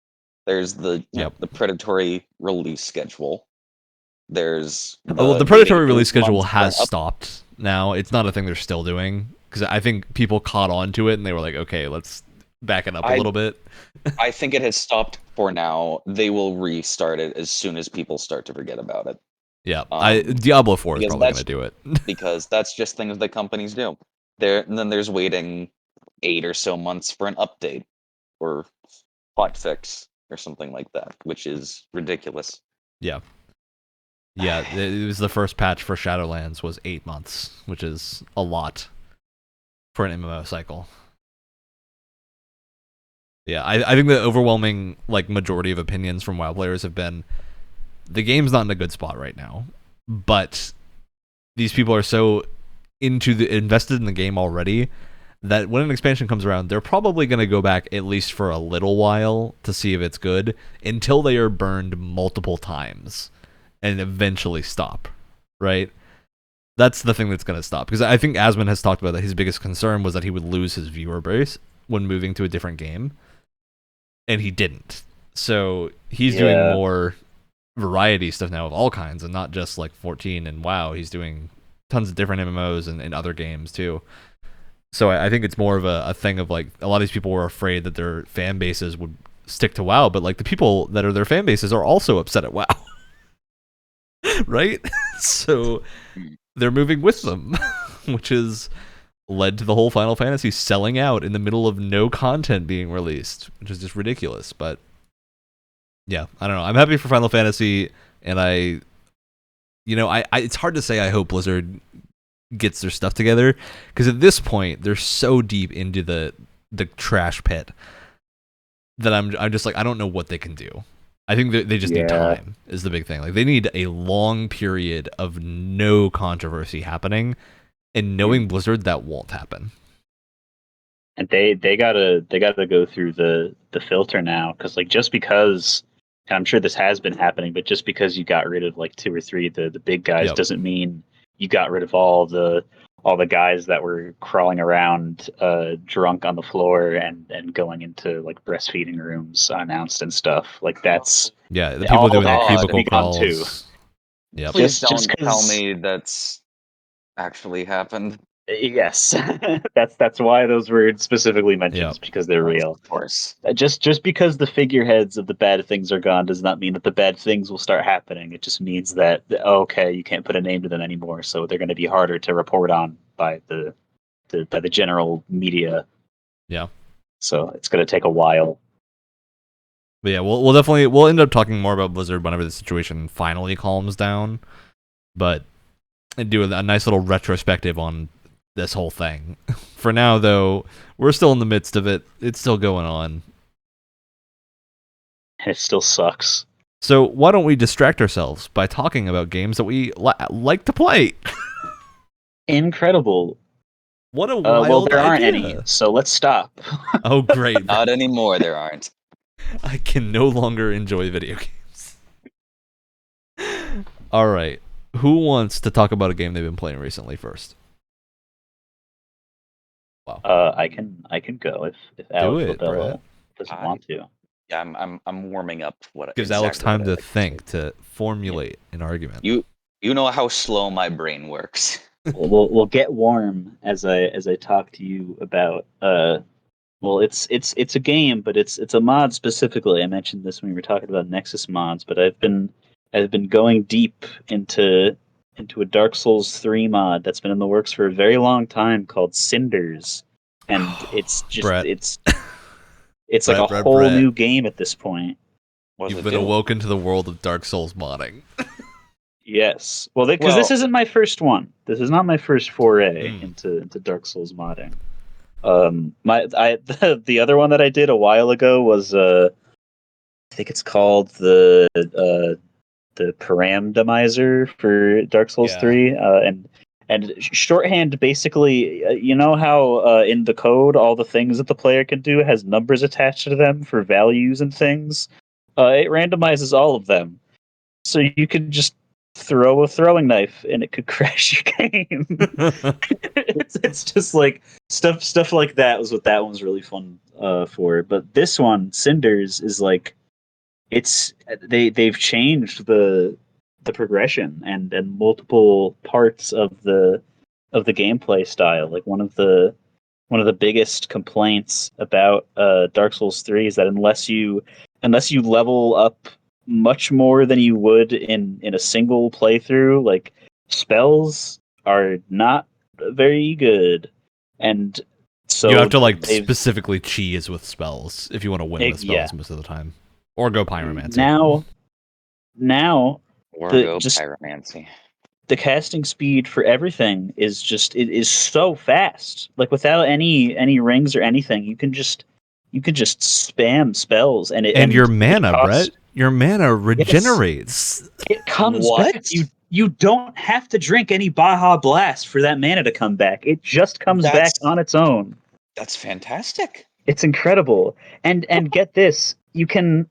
There's the the predatory release schedule. There's the predatory release schedule has stopped now. It's not a thing they're still doing, because I think people caught on to it and they were like, okay, let's back it up a little bit. I think it has stopped for now. They will restart it as soon as people start to forget about it. Yeah, Diablo 4 is probably going to do it. Because that's just things that companies do. And then there's waiting 8 or so months for an update or hot fix or something like that, which is ridiculous. Yeah. Yeah, it was the first patch for Shadowlands was 8 months, which is a lot for an MMO cycle. Yeah, I think the overwhelming majority of opinions from WoW players have been, the game's not in a good spot right now, but these people are so invested in the game already that when an expansion comes around, they're probably going to go back at least for a little while to see if it's good, until they are burned multiple times and eventually stop, right? That's the thing that's going to stop, because I think Asmon has talked about that his biggest concern was that he would lose his viewer base when moving to a different game, and he didn't. So he's doing more variety stuff now of all kinds, and not just 14 and WoW. He's doing tons of different MMOs and other games too. So I think it's more of a thing of a lot of these people were afraid that their fan bases would stick to WoW, but the people that are their fan bases are also upset at WoW. Right? So they're moving with them, which has led to the whole Final Fantasy selling out in the middle of no content being released, which is just ridiculous. But yeah, I don't know. I'm happy for Final Fantasy, and it's hard to say I hope Blizzard gets their stuff together, because at this point they're so deep into the trash pit that I'm just I don't know what they can do. I think they just need time is the big thing. They need a long period of no controversy happening, and knowing Blizzard, that won't happen. And they gotta go through the filter now, because just because, and I'm sure this has been happening, but just because you got rid of 2 or 3 the big guys doesn't mean you got rid of all the guys that were crawling around drunk on the floor and going into breastfeeding rooms unannounced and stuff. That's the people doing the cubicle crawls too. Yeah, please don't tell me that's actually happened. Yes, that's why those were specifically mentioned, because they're real. Of course. Just because the figureheads of the bad things are gone does not mean that the bad things will start happening. It just means that okay, you can't put a name to them anymore, so they're going to be harder to report on by the general media. Yeah. So it's going to take a while. But yeah, we'll end up talking more about Blizzard whenever the situation finally calms down. But do a nice little retrospective on this whole thing. For now, though, we're still in the midst of it. It's still going on. It still sucks. So why don't we distract ourselves by talking about games that we like to play? Incredible. What a wild there aren't idea. any, so let's stop. Oh, great. Not anymore, there aren't. I can no longer enjoy video games. All right. Who wants to talk about a game they've been playing recently first? Wow. I can go if Alex doesn't want to. Yeah, I'm warming up. Gives Alex time to think, to formulate an argument. You know how slow my brain works. We'll get warm as I talk to you about Well, it's a game, but it's a mod specifically. I mentioned this when we were talking about Nexus Mods, but I've been going deep into a Dark Souls 3 mod that's been in the works for a very long time called Cinders, and it's just Brett. it's like a whole new game at this point. You've been awoken to the world of Dark Souls modding. Yes, well, because this isn't my first one. This is not my first foray into Dark Souls modding. The other one that I did a while ago was I think it's called the Parandomizer for Dark Souls 3, and shorthand basically, you know how in the code all the things that the player can do has numbers attached to them for values and things. It randomizes all of them, so you could just throw a throwing knife and it could crash your game. it's just like stuff like that was what that one was really fun for. But this one, Cinders, is like they've changed the progression and multiple parts of the gameplay style. Like one of the biggest complaints about Dark Souls 3 is that unless you level up much more than you would in a single playthrough, like spells are not very good, and so you have to like specifically cheese with spells if you want to win with spells most of the time, or go pyromancy. Now go pyromancy. The casting speed for everything is just it is so fast. Like without any rings or anything, you can just spam spells and your mana, Brett. Your mana regenerates. Yes. It comes back. You don't have to drink any Baja Blast for that mana to come back. It just comes back on its own. That's fantastic. It's incredible. And get this, you can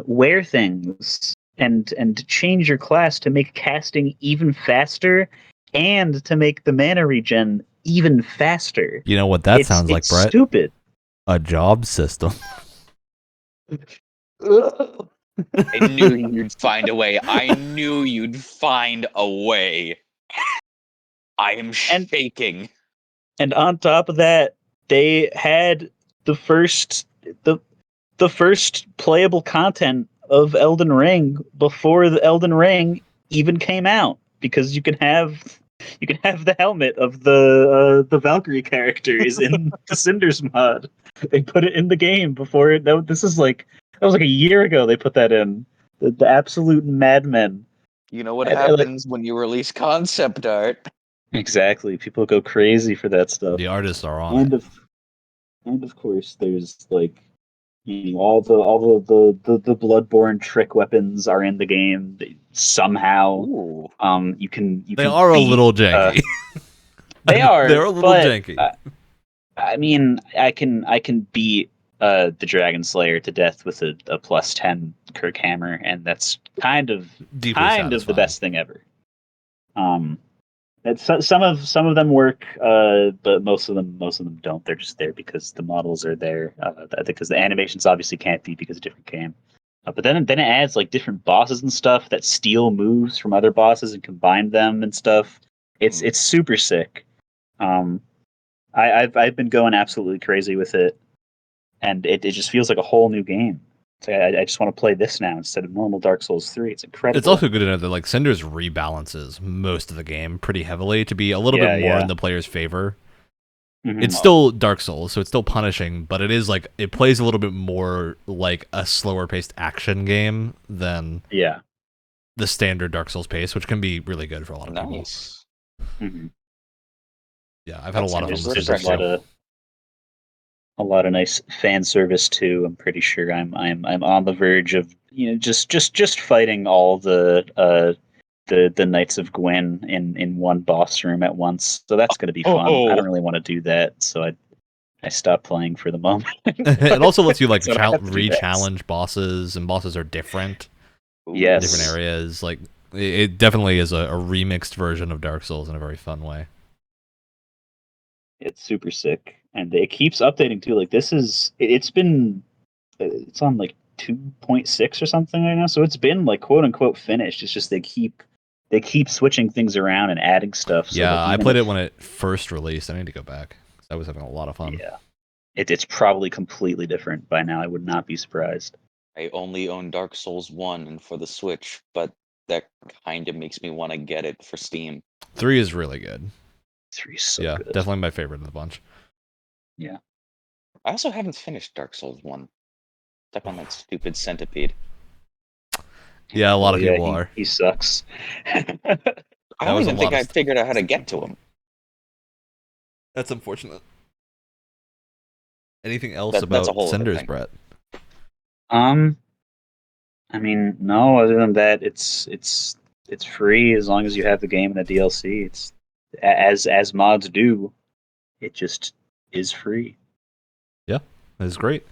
wear things and change your class to make casting even faster and to make the mana regen even faster. You know what that sounds like, Brett? Stupid. A job system. I knew you'd find a way. I knew you'd find a way. I am shaking. And on top of that, they had the first playable content of Elden Ring before the Elden Ring even came out, because you can have the helmet of the Valkyrie character is in the Cinders mod. They put it in the game before it. That was like a year ago. They put that in. The absolute madmen. You know what happens when you release concept art? Exactly. People go crazy for that stuff. The artists are on it. And of course, there's like, you know, all the Bloodborne trick weapons are in the game somehow. Ooh. You can. They are a little janky. They are. They're a little janky. I mean, I can beat the Dragon Slayer to death with a +10 Kirk Hammer, and that's kind of the best thing ever. Some of them work, but most of them don't. They're just there because the models are there. Because the animations obviously can't be because of different game. But then it adds like different bosses and stuff that steal moves from other bosses and combine them and stuff. It's super sick. I've been going absolutely crazy with it, and it just feels like a whole new game. I just want to play this now instead of normal Dark Souls 3. It's incredible. It's also good to know that like Cinders rebalances most of the game pretty heavily to be a little bit more in the player's favor. Mm-hmm. It's still Dark Souls, so it's still punishing, but it is like it plays a little bit more like a slower paced action game than the standard Dark Souls pace, which can be really good for a lot of people. Mm-hmm. Yeah, I've had a lot of fun with Cinders. A lot of nice fan service too. I'm pretty sure I'm on the verge of just fighting all the Knights of Gwyn in one boss room at once. So that's going to be fun. I don't really want to do that, so I stopped playing for the moment. It also lets you like re-challenge bosses, and bosses are different. Yes, different areas. Like it definitely is a remixed version of Dark Souls in a very fun way. It's super sick. And it keeps updating too. Like it's on like 2.6 or something right now. So it's been like quote unquote finished. It's just they keep switching things around and adding stuff. So I played it when it first released. I need to go back. I was having a lot of fun. Yeah, It's probably completely different by now. I would not be surprised. I only own Dark Souls 1 and for the Switch, but that kind of makes me want to get it for Steam. 3 is really good. 3 is so Yeah, good. definitely my favorite of the bunch. Yeah. I also haven't finished Dark Souls 1. Stuck on that stupid centipede. Yeah, a lot of yeah, people are. He sucks. I That don't was a even think lot of I figured out how to get to him. That's unfortunate. Anything else That's a about whole other Cinders, thing. Brett? I mean, no. Other than that, it's free as long as you have the game and the DLC. It's as mods do. It just is free. Yeah, that's great.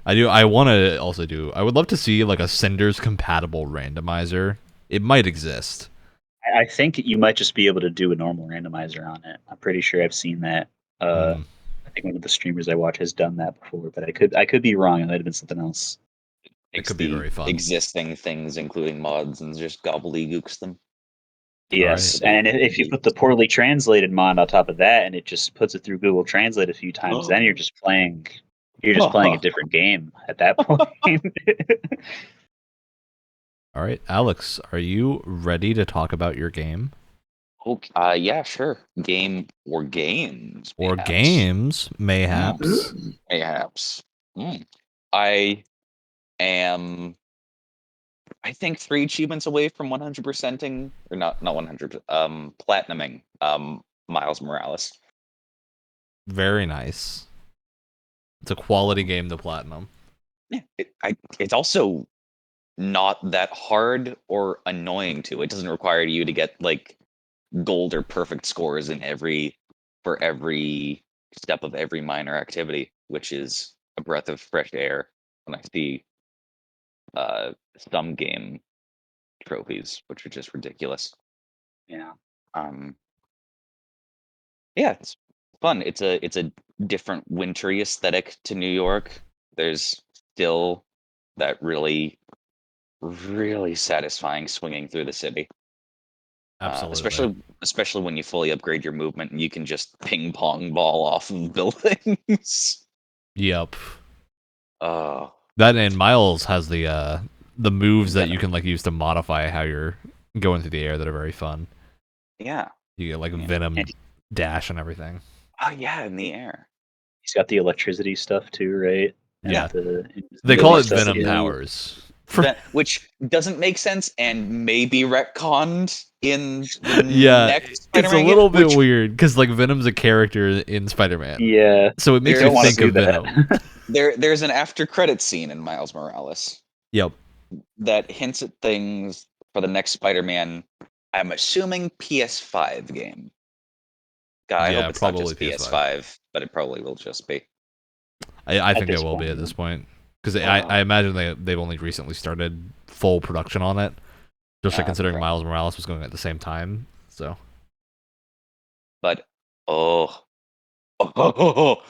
I want to also do. I would love to see like a Cinders compatible randomizer. It might exist. I think you might just be able to do a normal randomizer on it. I'm pretty sure I've seen that. Hmm. I think one of the streamers I watch has done that before, but I could be wrong. It might have been something else. It Takes could be the very fun. existing things, including mods, and just gobbledygooks them. All right. Yes, and if you put the poorly translated mod on top of that, and it just puts it through Google Translate a few times, then you're just playing. You're just playing a different game at that point. All right, Alex, are you ready to talk about your game Okay, yeah, sure. Game or games, or mayhaps. games, mayhaps? Mayhaps. Mm. I am, I think, 3 achievements away from 100%ing, or not 100, platinuming Miles Morales. Very nice. It's a quality game to platinum. Yeah, it's also not that hard or annoying to. It doesn't require you to get like gold or perfect scores in for every step of every minor activity, which is a breath of fresh air when I see uh some game trophies, which are just ridiculous. Yeah. Um yeah, it's fun. It's a different wintry aesthetic to New York. There's still that really satisfying swinging through the city. Absolutely. Especially when you fully upgrade your movement and you can just ping pong ball off of buildings. Yep. Oh, That and Miles has the moves that you Venom. can like use to modify how you're going through the air that are very fun. Yeah. You get like Yeah. Venom And dash and everything. Oh yeah, in the air. he's got the electricity stuff too, right? Yeah. And They the call other it stuff. Venom Yeah. Electricity, powers. which doesn't make sense and may be retconned in the Yeah, next it's a Spider-Man game. little bit Which weird because like Venom's a character in Spider-Man, Yeah. so it makes there you Don't want to think is do of Venom. that. there's an after credit scene in Miles Morales Yep. that hints at things for the next Spider-Man. I'm assuming PS5 game. God, I hope Yeah, it's not probably just PS5. PS5, but it probably will just be. I At think it this will be point, at yeah. this point because I Uh, imagine they've only recently started full production on it, just like considering Probably. Miles Morales was going at the same time. So But oh, oh,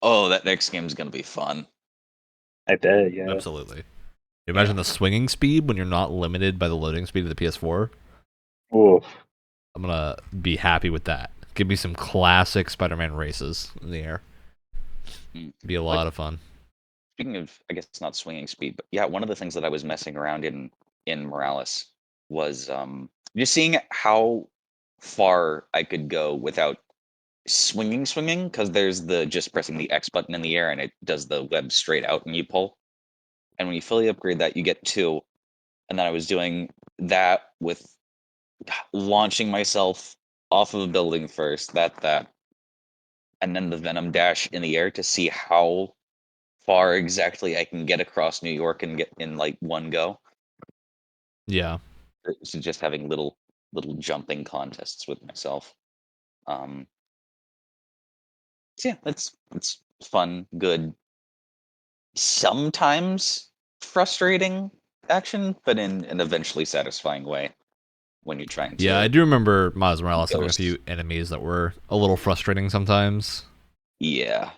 oh, that next game is gonna be fun. I bet. Yeah. absolutely. Yeah. Imagine the swinging speed when you're not limited by the loading speed of the PS4. Oof. I'm gonna be happy with that. Give me some classic Spider-Man races in the air. Mm. Be a Like, lot of fun. speaking of, I guess it's not swinging speed, but yeah, one of the things that I was messing around in Morales was just seeing how far I could go without swinging, because there's the just pressing the X button in the air and it does the web straight out and you pull. And when you fully upgrade that, you get 2. And then I was doing that with launching myself off of a building first, and then the Venom dash in the air to see how far exactly I can get across New York and get in like one go. Yeah. So just having little jumping contests with myself. Um, so yeah, it's fun, good, sometimes frustrating action, but in an eventually satisfying way when you're trying Yeah, I to do remember Miles Morales having a ghost. few enemies that were a little frustrating sometimes. Yeah.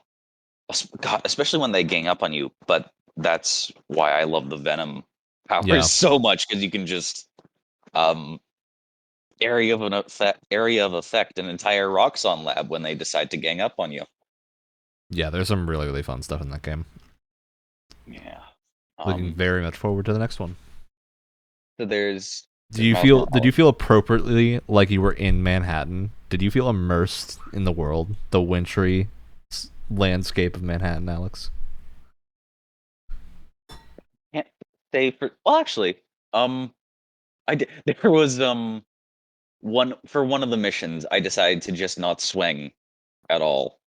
God, especially when they gang up on you. But that's why I love the Venom powers Yeah. so much, because you can just um area of effect an entire Roxxon lab when they decide to gang up on you. Yeah, there's some really, really fun stuff in that game. Yeah. Looking very much forward to the next one. So there's Did you feel appropriately like you were in Manhattan? Did you feel immersed in the world, the wintry landscape of Manhattan, Alex? Can't say for well actually, I did there was one of the missions I decided to just not swing at all.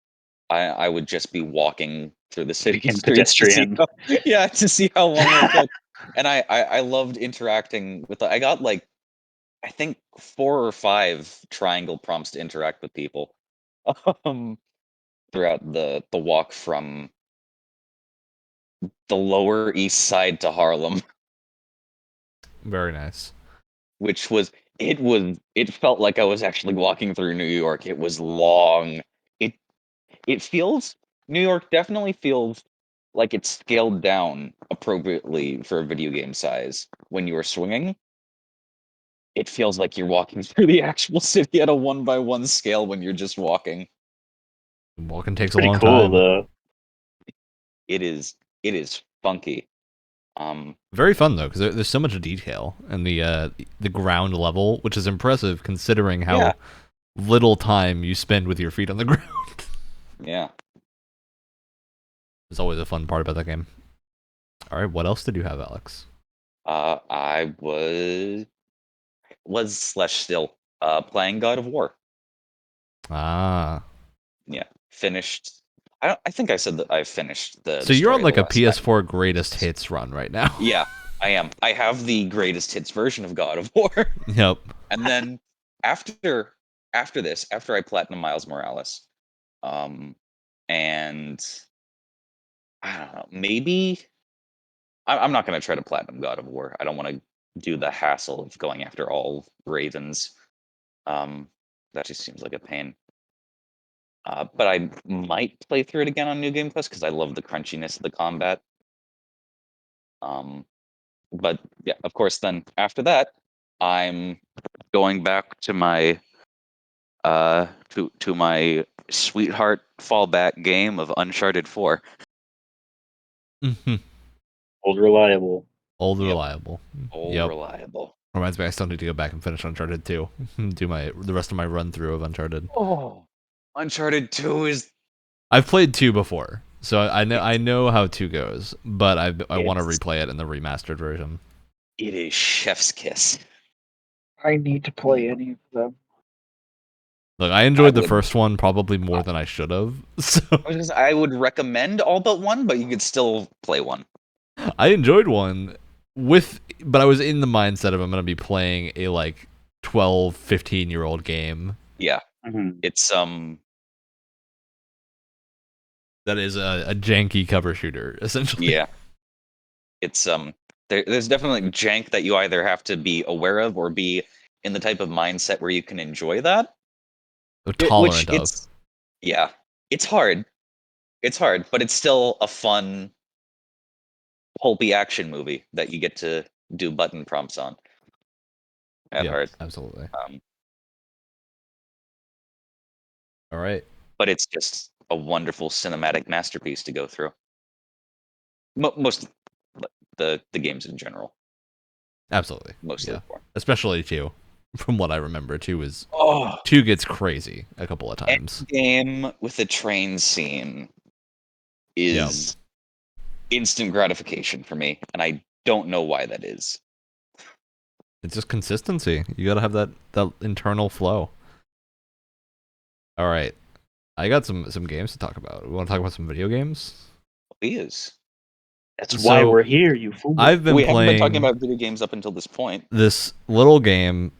I would just be walking through the city And streets to see pedestrian. to see how long it took. And I loved interacting with I got like I think 4 or 5 triangle prompts to interact with people um throughout the walk from the Lower East Side to Harlem, Very nice. which it felt like I was actually walking through New York. It was long. It it feels New York definitely feels like it's scaled down appropriately for a video game size. When you are swinging, it feels like you're walking through the actual city at a 1 by 1 scale when you're just walking. Walking takes a Pretty long cool time. though. It is funky. Very fun though, because there's so much detail in the ground level, which is impressive considering how Yeah. little time you spend with your feet on the ground. Yeah. It's always a fun part about that game. All right, what else did you have, Alex? I was slash still playing God of War. Ah, Yeah, finished. I think I said that I finished so the you're story on like the a last time. PS4 greatest hits run right now. Yeah, I am. I have the greatest hits version of God of War, Yep. and then after this, after I platinum Miles Morales, um, and I don't know, maybe I'm not going to try to platinum God of War. I don't want to do the hassle of going after all ravens. That just seems like a pain. But I might play through it again on New Game Plus because I love the crunchiness of the combat. But yeah, of course, then after that, I'm going back to my to my sweetheart fallback game of Uncharted 4. Mhm. Old reliable. Old Yep. reliable. Old Yep. reliable. Reminds me, I still need to go back and finish Uncharted 2. Do the rest of my run through of Uncharted. Oh, Uncharted 2 is I've played 2 before, so I it's know how 2 goes, but I want to it's replay it in the remastered version. it is chef's kiss. I need to play any of them. Look, I I enjoyed the would first one probably more than I should have. So I would recommend all but one, but you could still play one. I enjoyed one but I was in the mindset of I'm going to be playing a like 12, 15-year-old game Yeah, Mhm. it's that is a janky cover shooter essentially. yeah, it's there's definitely jank that you either have to be aware of or be in the type of mindset where you can enjoy that. Which Tolerant of. it's yeah, it's hard. It's hard, but it's still a fun pulpy action movie that you get to do button prompts on at Yep, heart. absolutely. Um, All right. but it's just a wonderful cinematic masterpiece to go through. Most the games in general, Absolutely. most of Yeah. the four. Especially 2. From what I remember, 2 Oh, 2 gets crazy a couple of times. game with a train scene Yep. is instant gratification for me, and I don't know why that is. It's just consistency. You got to have that internal flow. All right. I got some games to talk about. We want to talk about some video games? Is That's So, why we're here, you fool. I've been we haven't been talking playing about video games up until this point. this little game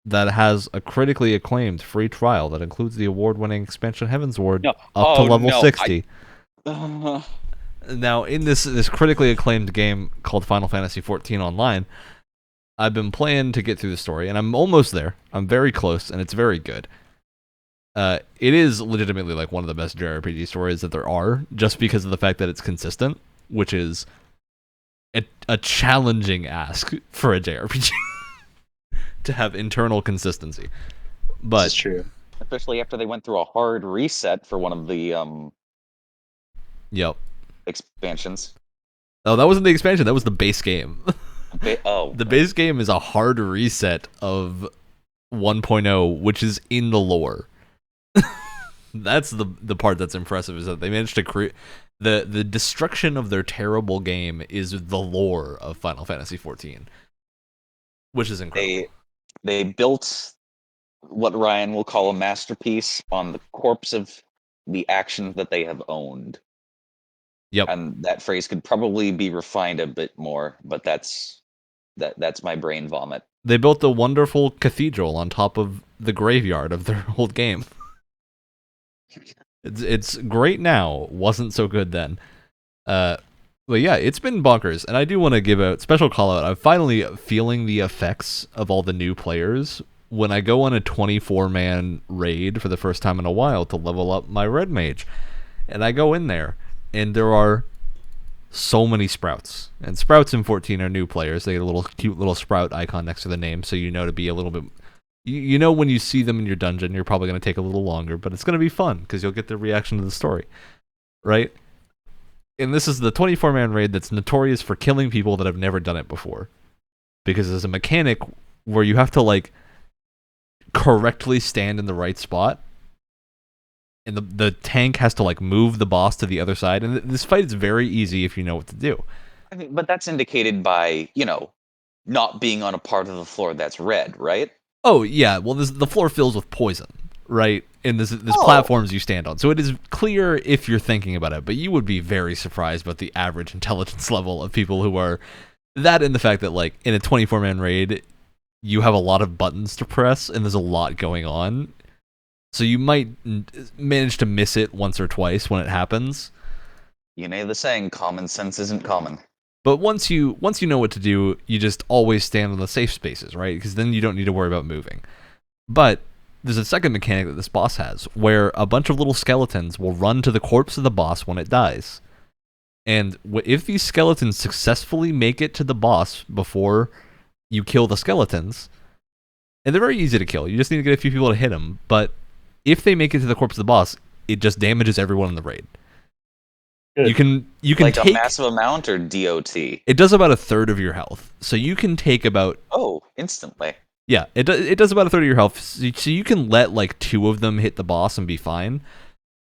that has a critically acclaimed free trial that includes the award-winning expansion Heaven's Ward No. up to level No, 60. Now, in this critically acclaimed game called Final Fantasy XIV Online, I've been playing to get through the story, and I'm almost there. I'm very close, and it's very good. It is legitimately like one of the best JRPG stories that there are, just because of the fact that it's consistent, which is a challenging ask for a JRPG to have internal consistency. But This is true. Especially after they went through a hard reset for one of the Yep. expansions. Oh, that wasn't the expansion. That was the base game. The Right. base game is a hard reset of 1.0, which is in the lore. That's the part that's impressive, is that they managed to create the destruction of their terrible game is the lore of Final Fantasy XIV, which is incredible. They built what Ryan will call a masterpiece on the corpse of the action that they have owned. Yep. And that phrase could probably be refined a bit more, but that's my brain vomit. They built a wonderful cathedral on top of the graveyard of their old game. It's great now, wasn't so good then. But yeah, it's been bonkers, and I do want to give a special call out. I'm finally feeling the effects of all the new players when I go on a 24-man raid for the first time in a while to level up my red mage. And I go in there, and there are so many sprouts. And sprouts in 14 are new players. They get a little cute little sprout icon next to the name, so you know to be a little bit... You know when you see them in your dungeon, you're probably going to take a little longer, but it's going to be fun, because you'll get the reaction to the story. Right? And this is the 24-man raid that's notorious for killing people that have never done it before. Because there's a mechanic where you have to, like, correctly stand in the right spot, and the tank has to, like, move the boss to the other side, and this fight is very easy if you know what to do. I mean, but that's indicated by, not being on a part of the floor that's red, right? Oh, yeah, well, the floor fills with poison, right? And there's platforms you stand on. So it is clear if you're thinking about it, but you would be very surprised about the average intelligence level of people who are... That and the fact that, like, in a 24-man raid, you have a lot of buttons to press, and there's a lot going on. So you might manage to miss it once or twice when it happens. You know the saying, common sense isn't common. But once you know what to do, you just always stand on the safe spaces, right? Because then you don't need to worry about moving. But there's a second mechanic that this boss has, where a bunch of little skeletons will run to the corpse of the boss when it dies. And if these skeletons successfully make it to the boss before you kill the skeletons, and they're very easy to kill, you just need to get a few people to hit them, but if they make it to the corpse of the boss, it just damages everyone in the raid. Good. You can Like take a massive amount or DOT? It does about a third of your health, so you can take about Instantly. Yeah, it does about a third of your health, so you can let like 2 of them hit the boss and be fine.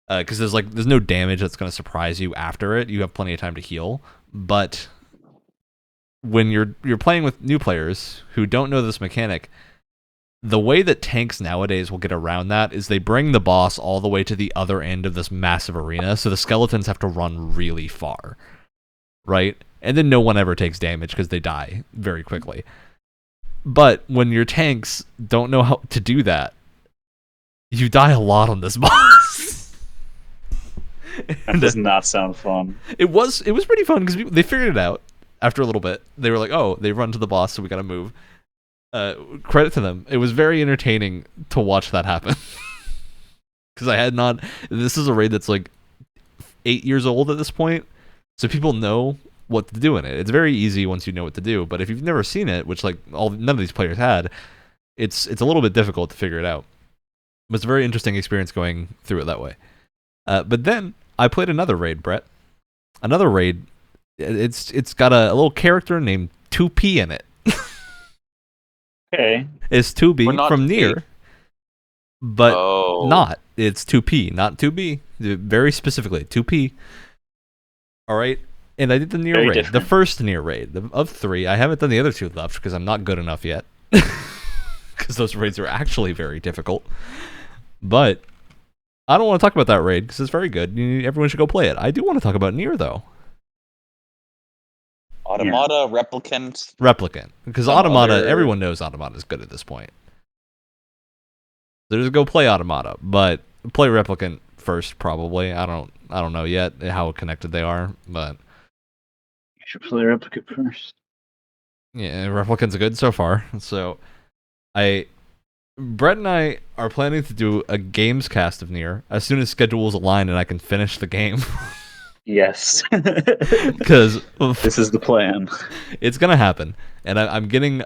Because there's no damage that's going to surprise you after it. You have plenty of time to heal. But when you're playing with new players who don't know this mechanic, the way that tanks nowadays will get around that is they bring the boss all the way to the other end of this massive arena, so the skeletons have to run really far, right? And then no one ever takes damage because they die very quickly. But when your tanks don't know how to do that, you die a lot on this boss. That does not sound fun. It was pretty fun because they figured it out after a little bit. They were like, oh, they run to the boss, so we gotta move. Credit to them. It was very entertaining to watch that happen. Because I had not... This is a raid that's like 8 years old at this point, so people know what to do in it. It's very easy once you know what to do, but if you've never seen it, which like none of these players had, it's a little bit difficult to figure it out. But it's a very interesting experience going through it that way. But then I played another raid, Brett. Another raid. It's got a little character named 2P in it. Okay. It's 2B from Nier, P. but not. It's 2P, not 2B. Very specifically, 2P. All right. And I did the Nier Very raid, different. the first Nier raid of 3. I haven't done the other 2 left because I'm not good enough yet. Because those raids are actually very difficult. But I don't want to talk about that raid because it's very good. Everyone should go play it. I do want to talk about Nier though. Automata, Replicant. Replicant, because Some Automata, other- everyone knows Automata is good at this point. So just go play Automata, but play Replicant first probably. I don't know yet how connected they are, but You should play Replicant first. yeah, Replicant's good so far. So Brett and I are planning to do a Gamescast of Nier as soon as schedules align and I can finish the game. Yes. Because This is the plan. it's gonna happen, and I'm getting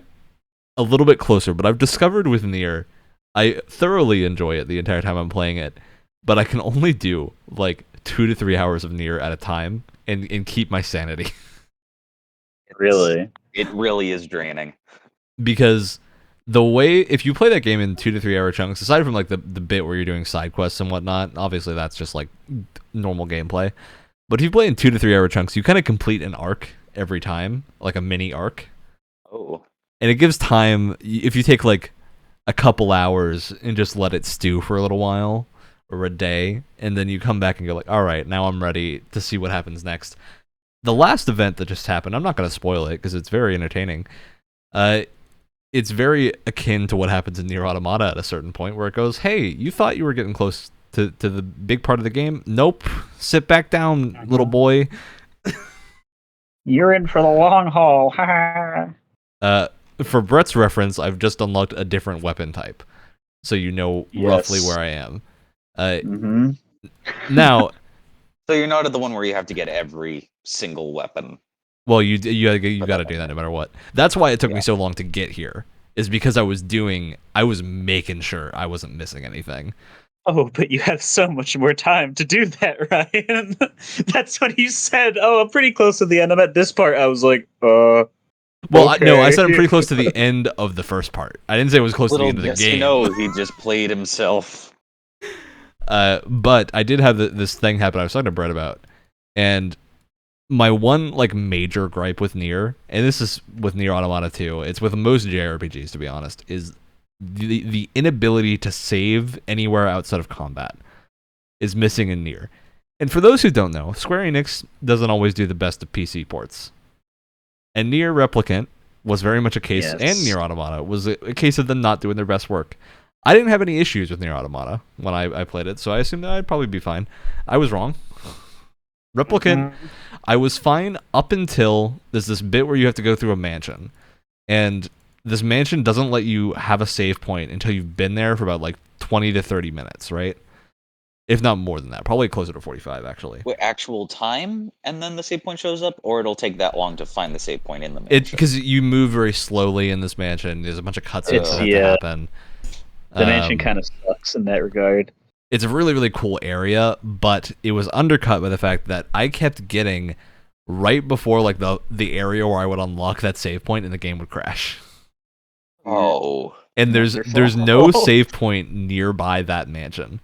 a little bit closer. But I've discovered with Nier, I thoroughly enjoy it the entire time I'm playing it, but I can only do like 2 to 3 hours of Nier at a time and keep my sanity. Really? It really is draining. Because the way, if you play that game in 2 to 3 hour chunks, aside from like the bit where you're doing side quests and whatnot, obviously that's just like normal gameplay. But if you play in 2 to 3 hour chunks, you kind of complete an arc every time, like a mini arc. Oh. And it gives time, if you take like a couple hours and just let it stew for a little while, or a day, and then you come back and go like, all right, now I'm ready to see what happens next. The last event that just happened, I'm not going to spoil it because it's very entertaining. It's very akin to what happens in Nier Automata at a certain point, where it goes, hey, you thought you were getting close to the big part of the game? Nope. Sit back down, little boy. You're in for the long haul. For Brett's reference, I've just unlocked a different weapon type, so you know roughly Yes. where I am. Now, So you're not at the one where you have to get every single weapon. well, you got to do that no matter what. That's why it took me so long to get here, is because I was making sure I wasn't missing anything. oh, but you have so much more time to do that, Ryan. That's what you said. Oh, I'm pretty close to the end. I'm at this part. I was like, Well, okay. no, I said I'm pretty close to the end of the first part. I didn't say it was close to the end of the game. No, he just played himself. But I did have this thing happen I was talking to Brett about. And my one like major gripe with Nier, and this is with Nier Automata too, it's with most JRPGs to be honest, is the inability to save anywhere outside of combat is missing in Nier. And for those who don't know, Square Enix doesn't always do the best of PC ports. And Nier Replicant was very much a case, and Nier Automata was a case of them not doing their best work. I didn't have any issues with Nier Automata when I played it, so I assumed that I'd probably be fine. I was wrong. Replicant, I was fine up until there's this bit where you have to go through a mansion. And this mansion doesn't let you have a save point until you've been there for about like 20 to 30 minutes, right? If not more than that. Probably closer to 45, actually. Wait, actual time, and then the save point shows up? Or it'll take that long to find the save point in the mansion? Because you move very slowly in this mansion. There's a bunch of cutscenes that have to happen. The mansion kind of sucks in that regard. It's a really, really cool area, but it was undercut by the fact that I kept getting right before like the area where I would unlock that save point and the game would crash. Oh. And there's no save point nearby that mansion.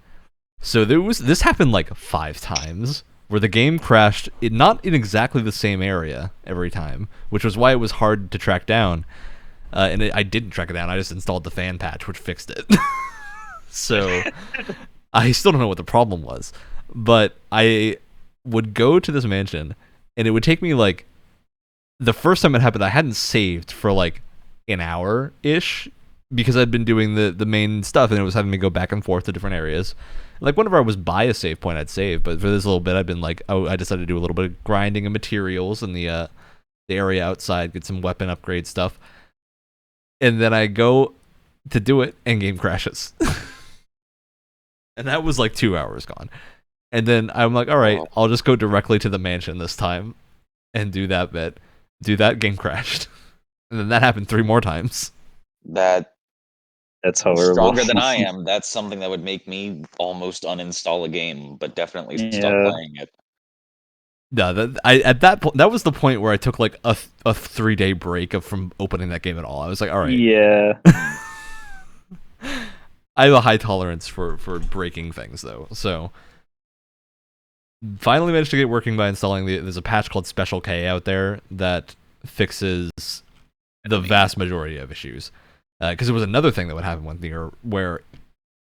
So this happened like 5 times where the game crashed, not in exactly the same area every time, which was why it was hard to track down. I didn't track it down. I just installed the fan patch, which fixed it. So I still don't know what the problem was, but I would go to this mansion, and it would take me like the first time it happened, I hadn't saved for like an hour ish because I'd been doing the main stuff, and it was having me go back and forth to different areas. Like whenever I was by a save point, I'd save, but for this little bit, I've been like, I decided to do a little bit of grinding of materials in the area outside, get some weapon upgrade stuff. And then I go to do it, and game crashes. And that was like 2 hours gone. And then I'm like, all right, I'll just go directly to the mansion this time and do that bit. Do that, game crashed. And then that happened 3 more times. That's horrible. Stronger than I am. That's something that would make me almost uninstall a game, but definitely stop playing it. No, at that point, that was the point where I took like a 3-day break from opening that game at all. I was like, all right. Yeah. I have a high tolerance for breaking things, though. So, finally managed to get it working by installing there's a patch called Special K out there that fixes the vast majority of issues. Because it was another thing that would happen with Nier, where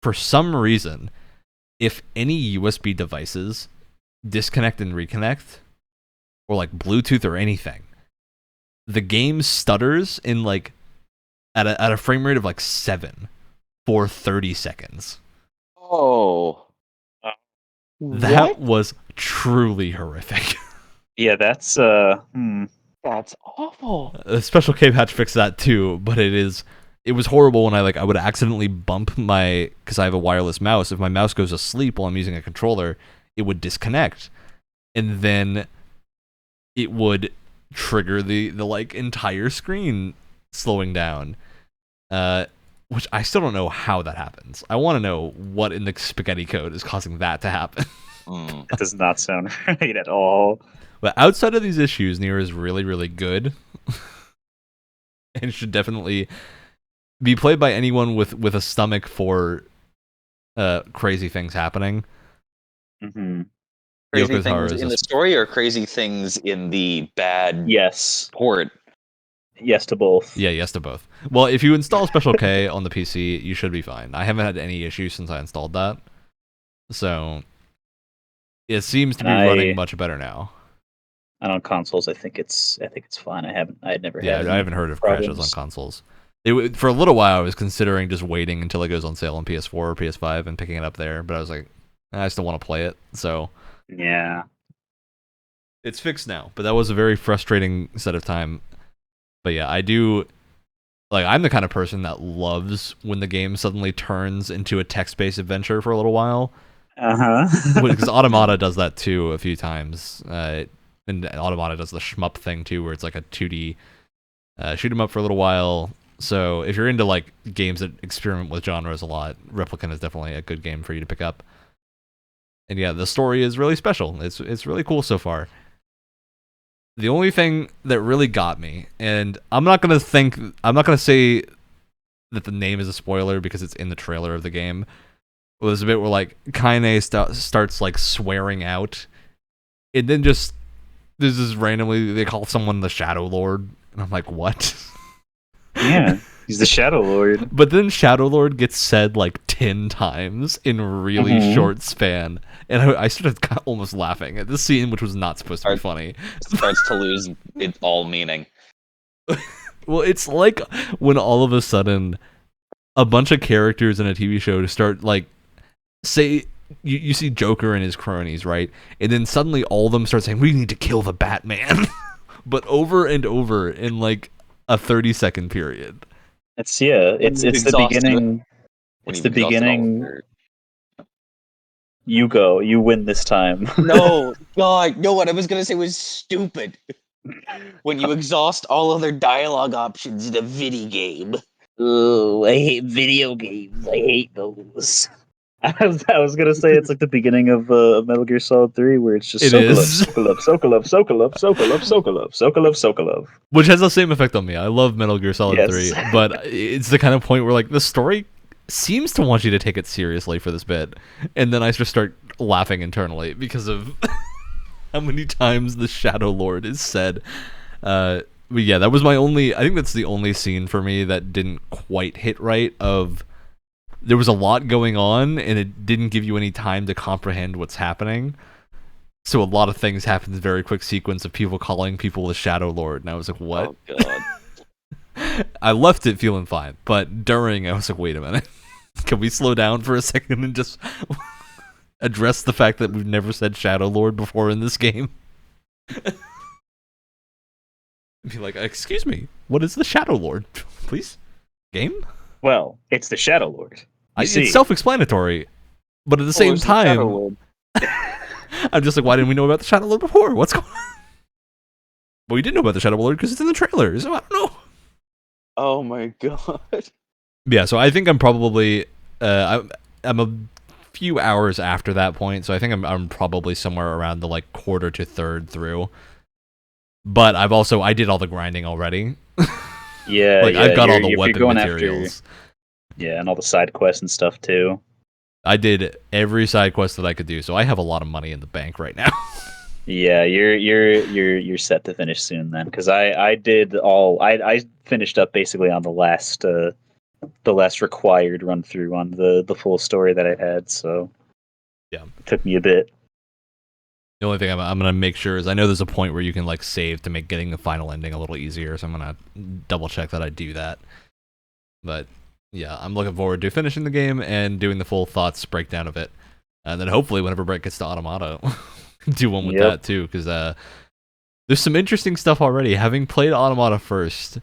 for some reason, if any USB devices disconnect and reconnect, or like Bluetooth or anything, the game stutters in like at a frame rate of like 7 for 30 seconds. Oh. That was truly horrific. Yeah, that's That's awful. A Special K patch fixed that too, but it was horrible when I would accidentally bump because I have a wireless mouse. If my mouse goes asleep while I'm using a controller, it would disconnect, and then it would trigger the like entire screen slowing down. Which I still don't know how that happens. I want to know what in the spaghetti code is causing that to happen. Mm. That does not sound right at all. But outside of these issues, Nier is really, really good. And should definitely be played by anyone with a stomach for crazy things happening. Mm-hmm. Crazy Yoko Taro things is in the story or crazy things in the bad Yes. port? Yes to both. Yeah, yes to both. Well, if you install Special K on the PC, you should be fine. I haven't had any issues since I installed that. So it seems to be running much better now. And on consoles, I think it's fine. I had never had any I haven't heard of problems. crashes on consoles. For a little while, I was considering just waiting until it goes on sale on PS4 or PS5 and picking it up there, but I was like, I still want to play it, so Yeah. it's fixed now. But that was a very frustrating set of time. But yeah, I do. Like, I'm the kind of person that loves when the game suddenly turns into a text-based adventure for a little while. Because Automata does that too a few times. And Automata does the shmup thing too, where it's like a 2D shoot 'em up for a little while. So if you're into like games that experiment with genres a lot, Replicant is definitely a good game for you to pick up. And yeah, the story is really special. It's really cool so far. The only thing that really got me, and I'm not gonna say that the name is a spoiler because it's in the trailer of the game, was a bit where like Kaine starts like swearing out, and then just this is randomly they call someone the Shadow Lord, and I'm like, what? Yeah, he's the Shadow Lord. But then Shadow Lord gets said like 10 times in a really short span, and I started kind of almost laughing at this scene, which was not supposed to be funny. Starts to lose it all meaning. Well, it's like when all of a sudden a bunch of characters in a TV show to start like say you see Joker and his cronies, right? And then suddenly all of them start saying, "We need to kill the Batman," but over and over in like a 30-second period. It's the beginning. It's the beginning. You go. You win this time. No, God, no. What I was gonna say was stupid. When you exhaust all other dialogue options in a video game. Oh, I hate video games. I hate those. I was gonna say it's like the beginning of Metal Gear Solid 3, where it's just Sokolov. Which has the same effect on me. I love Metal Gear Solid 3, but it's the kind of point where like the story seems to want you to take it seriously for this bit, and then I just start laughing internally because of how many times the Shadow Lord is said. But yeah, that was my only. I think that's the only scene for me that didn't quite hit right. There was a lot going on, and it didn't give you any time to comprehend what's happening. So a lot of things happened in a very quick sequence of people calling people the Shadow Lord, and I was like, what? Oh, God. I left it feeling fine, but during, I was like, wait a minute. Can we slow down for a second and just address the fact that we've never said Shadow Lord before in this game? Be like, excuse me, what is the Shadow Lord? Please? Game? Well, it's the Shadow Lord. It's self-explanatory, but at the same time, I'm just like, why didn't we know about the Shadow Lord before? What's going on? Well, we did know about the Shadow Lord because it's in the trailer, so I don't know. Oh my God. Yeah, so I think I'm probably I'm a few hours after that point, so I think I'm probably somewhere around the like quarter to third through. But I did all the grinding already. Yeah, like I've got all the weapon materials. And all the side quests and stuff too. I did every side quest that I could do, so I have a lot of money in the bank right now. Yeah, you're set to finish soon then, because I finished up basically on the last required run through on the full story that I had, so yeah, it took me a bit. The only thing I'm gonna make sure is I know there's a point where you can like save to make getting the final ending a little easier, so I'm gonna double check that I do that. But yeah, I'm looking forward to finishing the game and doing the full thoughts breakdown of it, and then hopefully whenever Brett gets to Automata, do one with that too, because there's some interesting stuff already. Having played Automata first,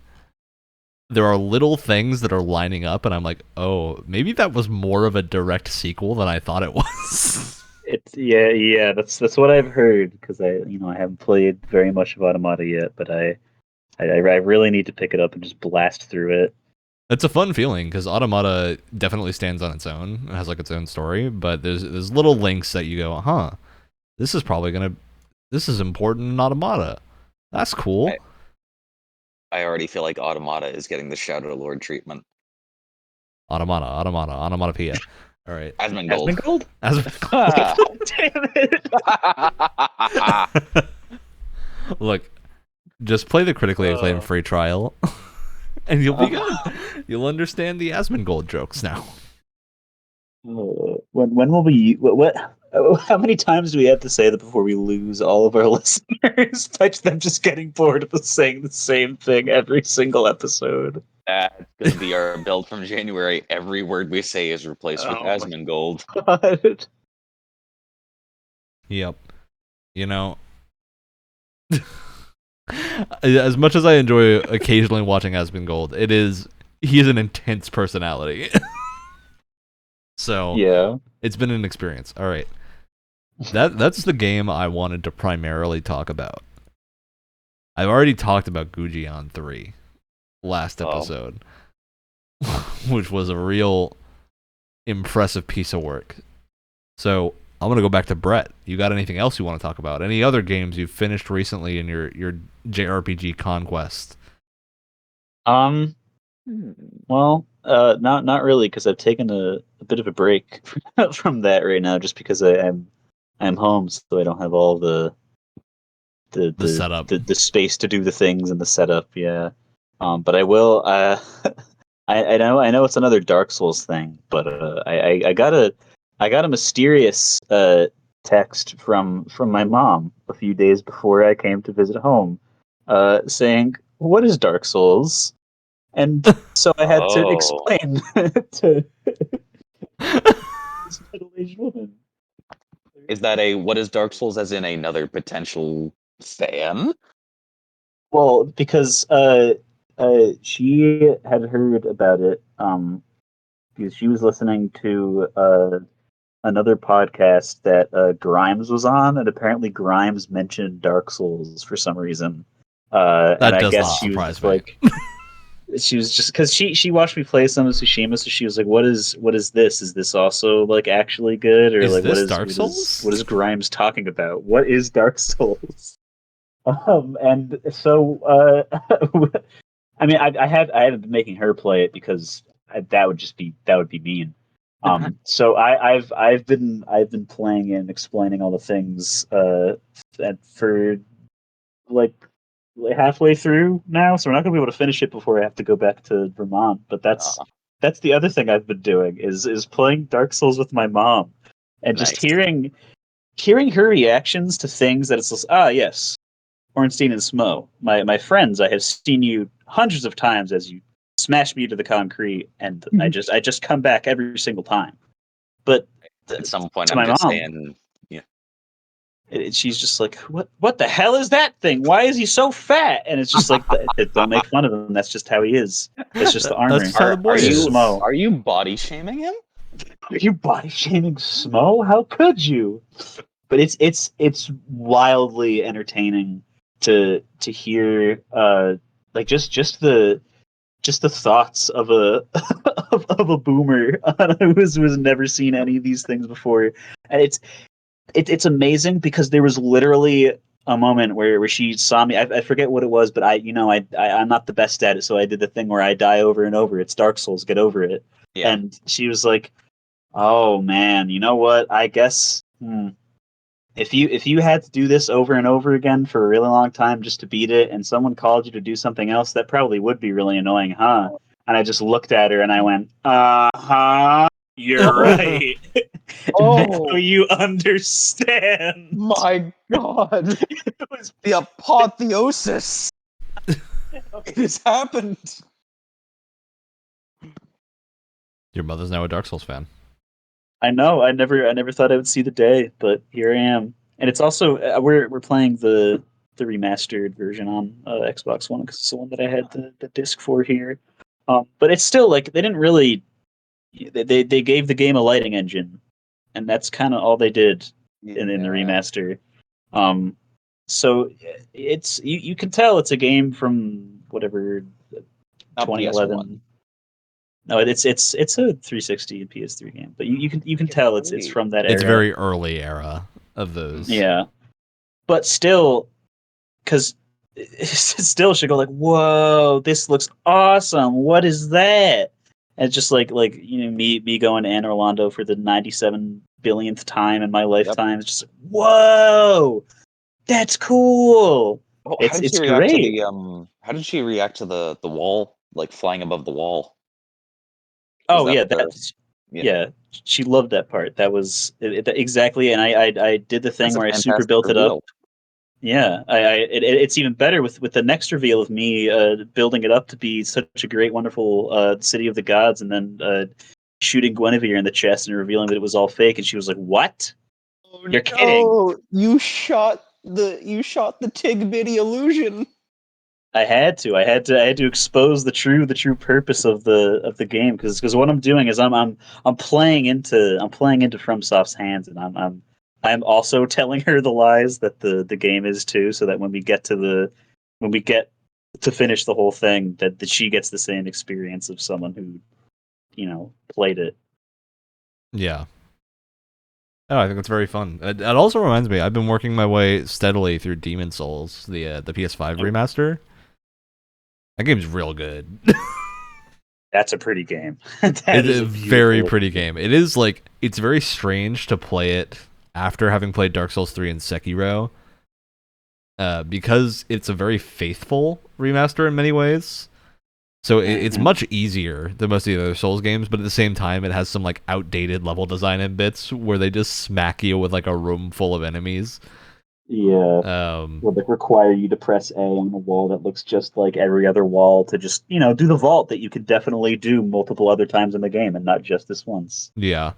there are little things that are lining up, and I'm like, oh, maybe that was more of a direct sequel than I thought it was. It's that's what I've heard, because I haven't played very much of Automata yet, but I really need to pick it up and just blast through it. It's a fun feeling because Automata definitely stands on its own. It has like its own story, but there's little links that you go, huh? this is important in Automata. That's cool. I already feel like Automata is getting the Shadow Lord treatment. Onomatopoeia. All right. Asmongold. Damn it! Look, just play the critically acclaimed free trial, and you'll be good. You'll understand the Asmongold jokes now. When will we? What? How many times do we have to say that before we lose all of our listeners by them just getting bored of us saying the same thing every single episode? That's going to be our build from January. Every word we say is replaced with Asmongold. God. Yep. You know, as much as I enjoy occasionally watching Asmongold, he is an intense personality. So Yeah, it's been an experience. All right. That's the game I wanted to primarily talk about. I've already talked about Gujian 3 last episode, which was a real impressive piece of work. So I'm going to go back to Brett. You got anything else you want to talk about? Any other games you've finished recently in your JRPG conquest? Well, not really, because I've taken a bit of a break from that right now, just because I'm home, so I don't have all the setup, the space to do the things and the setup. Yeah, but I will. I know it's another Dark Souls thing, but I got a mysterious text from my mom a few days before I came to visit home, saying, "What is Dark Souls?" And so I had to explain to this middle-aged woman. Is that what is Dark Souls as in another potential fan? Well, because she had heard about it because she was listening to another podcast that Grimes was on, and apparently Grimes mentioned Dark Souls for some reason. And I guess she was just like, she was just because she watched me play some of Tsushima, so she was like, "What is this? Is this also like actually good, or like what is Dark Souls? What is Grimes talking about? What is Dark Souls?" And so I mean, I had been making her play it because that would be mean. So I've been playing and explaining all the things for like halfway through now, so we're not gonna be able to finish it before I have to go back to Vermont. But that's the other thing I've been doing is playing Dark Souls with my mom and just hearing her reactions to things that it's just, yes, Ornstein and Smo, my friends, I have seen you hundreds of times as you smash me to the concrete, and I just come back every single time. But at some point, to I'm my just mom, saying, yeah. She's just like, what the hell is that thing? Why is he so fat? And it's just like, don't make fun of him. That's just how he is. It's just the armor. That's just how the boy is. Smo. Are you body shaming him? Are you body shaming Smo? How could you? But it's wildly entertaining to hear like just the thoughts of a of a boomer who's never seen any of these things before. And it's amazing because there was literally a moment where she saw me. I forget what it was, but I'm not the best at it, so I did the thing where I die over and over. It's Dark Souls, get over it. Yeah. And she was like, "Oh man, you know what? I guess if you had to do this over and over again for a really long time just to beat it, and someone called you to do something else, that probably would be really annoying, huh?" And I just looked at her and I went, "Uh-huh, you're right." Now you understand. My God. It was The apotheosis. It has happened. Your mother's now a Dark Souls fan. I know. I never thought I would see the day, but here I am. And it's also we're playing the remastered version on Xbox One because it's the one that I had the disc for here. But it's still like they didn't really. They gave the game a lighting engine, and that's kind of all they did in the remaster. So it's you can tell it's a game from whatever 2011. PS1. No, it's a 360 and PS3 game, but you can tell it's from that era. It's very early era. of those. Yeah, but still, because still should go like, whoa, this looks awesome. What is that? And it's just like me going to Anne Orlando for the 97 billionth time in my Yep. lifetime. It's just like, whoa, that's cool. Oh, how did It's she react to great. the How did she react to the wall, like flying above the wall? Was Oh that yeah, the that's yeah? yeah. She loved that part. That was exactly. And I did the thing That's a where I super fantastic built it up. reveal. Yeah, it's even better with the next reveal of me building it up to be such a great, wonderful city of the gods, and then shooting Guinevere in the chest and revealing that it was all fake, and she was like, "What? Oh You're kidding!" no! You shot the Tig Bitty illusion. I had to. I had to expose the true purpose of the game because what I'm doing is I'm playing into FromSoft's hands, and I'm also telling her the lies that the game is too, so that when we get to finish the whole thing, that she gets the same experience of someone who played it. Yeah. Oh, I think that's very fun. It also reminds me, I've been working my way steadily through Demon Souls, the PS5 remaster. That game's real good. That's a pretty game. It's Is a a very beautiful pretty game. It is like, it's very strange to play it after having played Dark Souls 3 and Sekiro, because it's a very faithful remaster in many ways. So it's much easier than most of the other Souls games, but at the same time, it has some like outdated level design and bits where they just smack you with like a room full of enemies. Yeah. Would like require you to press A on a wall that looks just like every other wall to just do the vault that you could definitely do multiple other times in the game and not just this once. Yeah.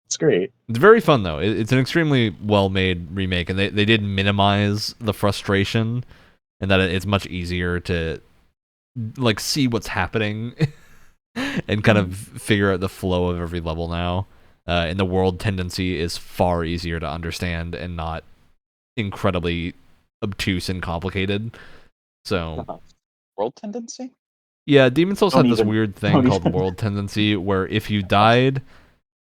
It's great. It's very fun though. It's an extremely well-made remake, and they did minimize the frustration, and that it's much easier to like see what's happening and kind of figure out the flow of every level now. And the world tendency is far easier to understand and not incredibly obtuse and complicated. So World tendency? yeah, Demon Souls Don't had this even- weird thing don't called even- world tendency, where if you died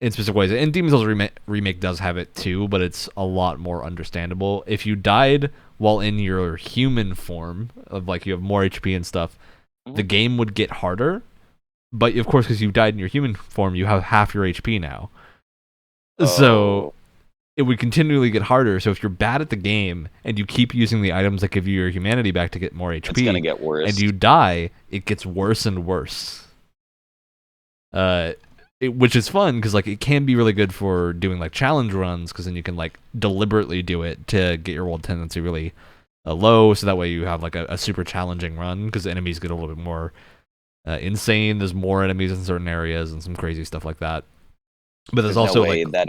in specific ways, and Demon Souls remake does have it too, but it's a lot more understandable. If you died while in your human form, of like you have more HP and stuff, the game would get harder. But of course, because you died in your human form, you have half your HP now. So it would continually get harder. So if you're bad at the game and you keep using the items that give you your humanity back to get more HP, it's gonna get worse. and you die, it gets worse and worse. Which is fun because like it can be really good for doing like challenge runs, because then you can like deliberately do it to get your world tendency really low, so that way you have like a super challenging run, because the enemies get a little bit more insane. There's more enemies in certain areas and some crazy stuff like that. But there's also no way like that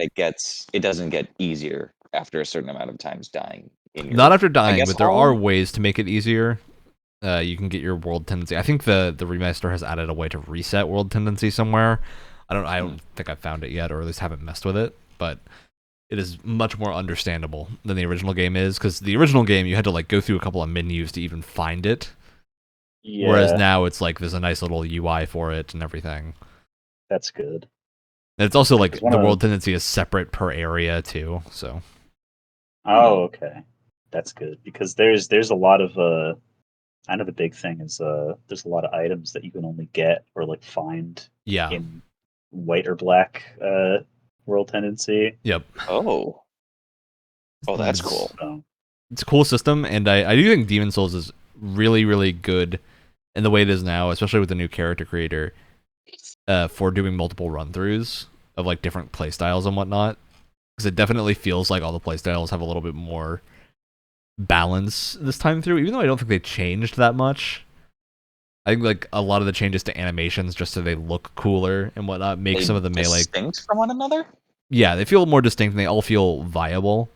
it doesn't get easier after a certain amount of times dying. Not after dying, guess but there all- are ways to make it easier. You can get your world tendency. I think the remaster has added a way to reset world tendency somewhere. I don't think I've found it yet, or at least haven't messed with it. But it is much more understandable than the original game is, because the original game you had to like go through a couple of menus to even find it. Yeah, Whereas now it's like there's a nice little UI for it and everything. that's good. And it's also like It's one the of world tendency is separate per area too. So Oh, okay, that's good because there's a lot of I know the big thing is there's a lot of items that you can only get or like find yeah, in white or black world tendency. yep. Oh, that's It's- cool. So, It's a cool system, and I do think Demon Souls is really, really good in the way it is now, especially with the new character creator, for doing multiple run-throughs of like different playstyles and whatnot. Because it definitely feels like all the playstyles have a little bit more balance this time through, even though I don't think they changed that much. I think like a lot of the changes to animations, just so they look cooler and whatnot, make They some of the melee. distinct from one another. Yeah, they feel more distinct and they all feel viable.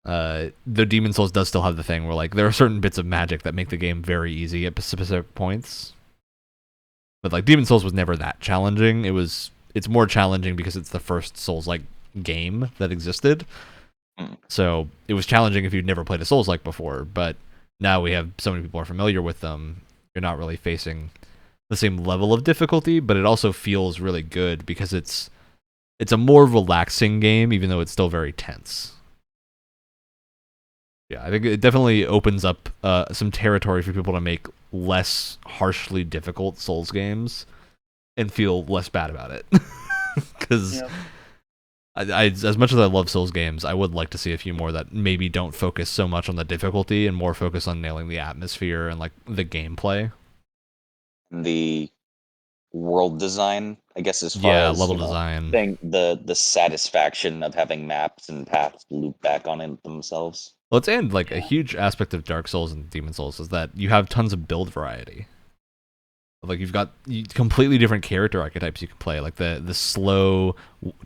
The Demon Souls does still have the thing where like there are certain bits of magic that make the game very easy at specific points. But like Demon Souls was never that challenging. It's more challenging because it's the first Souls-like game that existed. So it was challenging if you'd never played a Souls-like before, but now we have so many people are familiar with them, you're not really facing the same level of difficulty, but it also feels really good because it's a more relaxing game, even though it's still very tense. Yeah, I think it definitely opens up some territory for people to make less harshly difficult Souls games and feel less bad about it. Because as much as I love Souls games, I would like to see a few more that maybe don't focus so much on the difficulty and more focus on nailing the atmosphere and like the gameplay. The world design, I guess, as far Yeah, as level design. the satisfaction of having maps and paths loop back on it themselves. Well, it's and like a huge aspect of Dark Souls and Demon Souls is that you have tons of build variety. Like you've got completely different character archetypes you can play, like the slow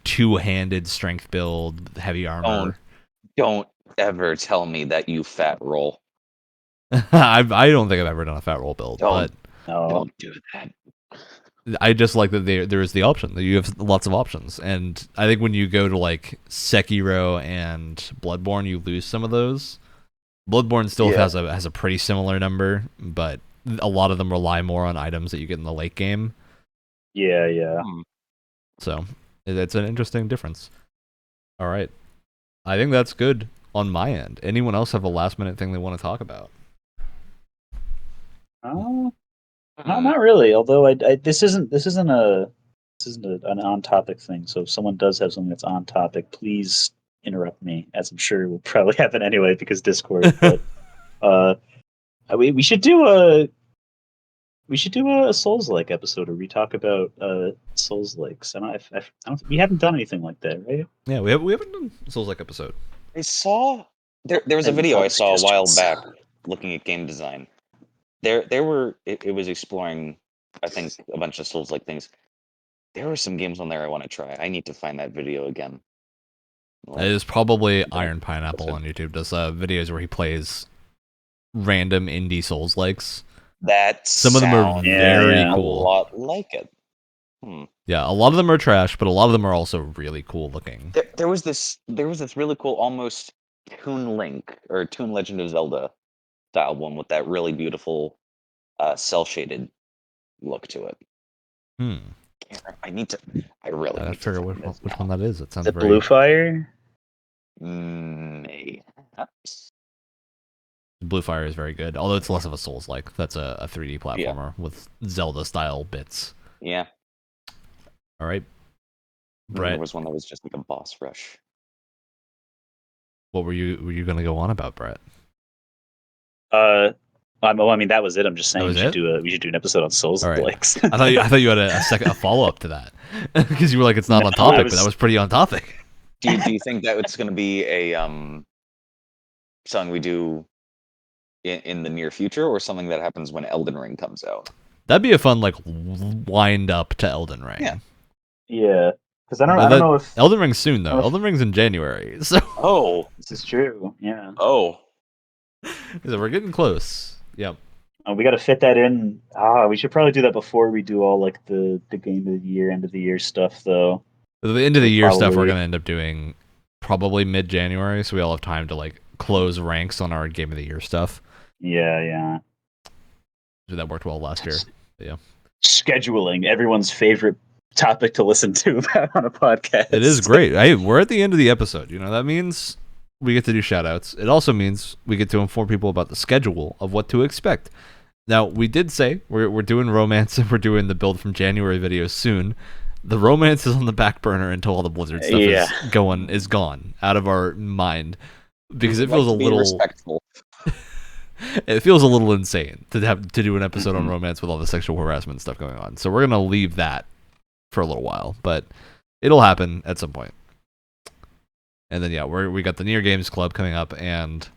two-handed strength build, heavy armor. Don't ever tell me that you fat roll. I don't think I've ever done a fat roll build, but Don't do that. I just like that there is the option that you have lots of options, and I think when you go to like Sekiro and Bloodborne, you lose some of those. Bloodborne still has a pretty similar number, but a lot of them rely more on items that you get in the late game. Yeah. So it's an interesting difference. All right, I think that's good on my end. Anyone else have a last minute thing they want to talk about? Not really. Although this isn't an on topic thing. So if someone does have something that's on topic, please interrupt me, as I'm sure will probably happen anyway because Discord. But we should do a Souls like episode where we talk about Souls likes. I don't we haven't done anything like that, right? Yeah, we haven't done Souls like episode. I saw there was a And video I saw a while suggestions. back looking at game design. It was exploring, I think, a bunch of Souls like things. There were some games on there I want to try. I need to find that video again. It is probably Iron Pineapple on YouTube. Does videos where he plays random indie Souls likes. Some of them are very cool. A lot like it. Yeah, a lot of them are trash, but a lot of them are also really cool looking. There was this really cool almost Toon Link or Toon Legend of Zelda style one with that really beautiful cell shaded look to it. I really I need figure to which find one that is. It sounds the very Blue Fire. Mayhaps. Blue Fire is very good, although it's less of a Souls like. That's a 3D platformer with Zelda style bits. Yeah. All right, Brett. There was one that was just like a boss rush. What were you gonna go on about, Brett? I mean that was it. I'm just saying we should do an episode on Souls right. likes. I thought you had a follow up to that because you were like it's not on topic, but that was pretty on topic. Do you think that it's going to be a something we do in the near future, or something that happens when Elden Ring comes out? That'd be a fun like wind up to Elden Ring. Yeah, because I don't know if Elden Ring's soon though. Elden Ring's in January, so this is true. Yeah. So we're getting close. Yep. We got to fit that in. We should probably do that before we do all like the game of the year, end of the year stuff, though. The end of the year stuff we're gonna end up doing probably mid-January, so we all have time to like close ranks on our game of the year stuff. Yeah. So that worked well last year. Yeah. Scheduling, everyone's favorite topic to listen to on a podcast. It is great. Hey, we're at the end of the episode. That means we get to do shoutouts. It also means we get to inform people about the schedule of what to expect. Now, we did say we're doing romance and we're doing the build from January videos soon. The romance is on the back burner until all the Blizzard stuff is gone out of our mind because it feels a little respectful. It feels a little insane to do an episode on romance with all the sexual harassment stuff going on. So we're gonna leave that for a little while, but it'll happen at some point. And then we got the Nier Games Club coming up and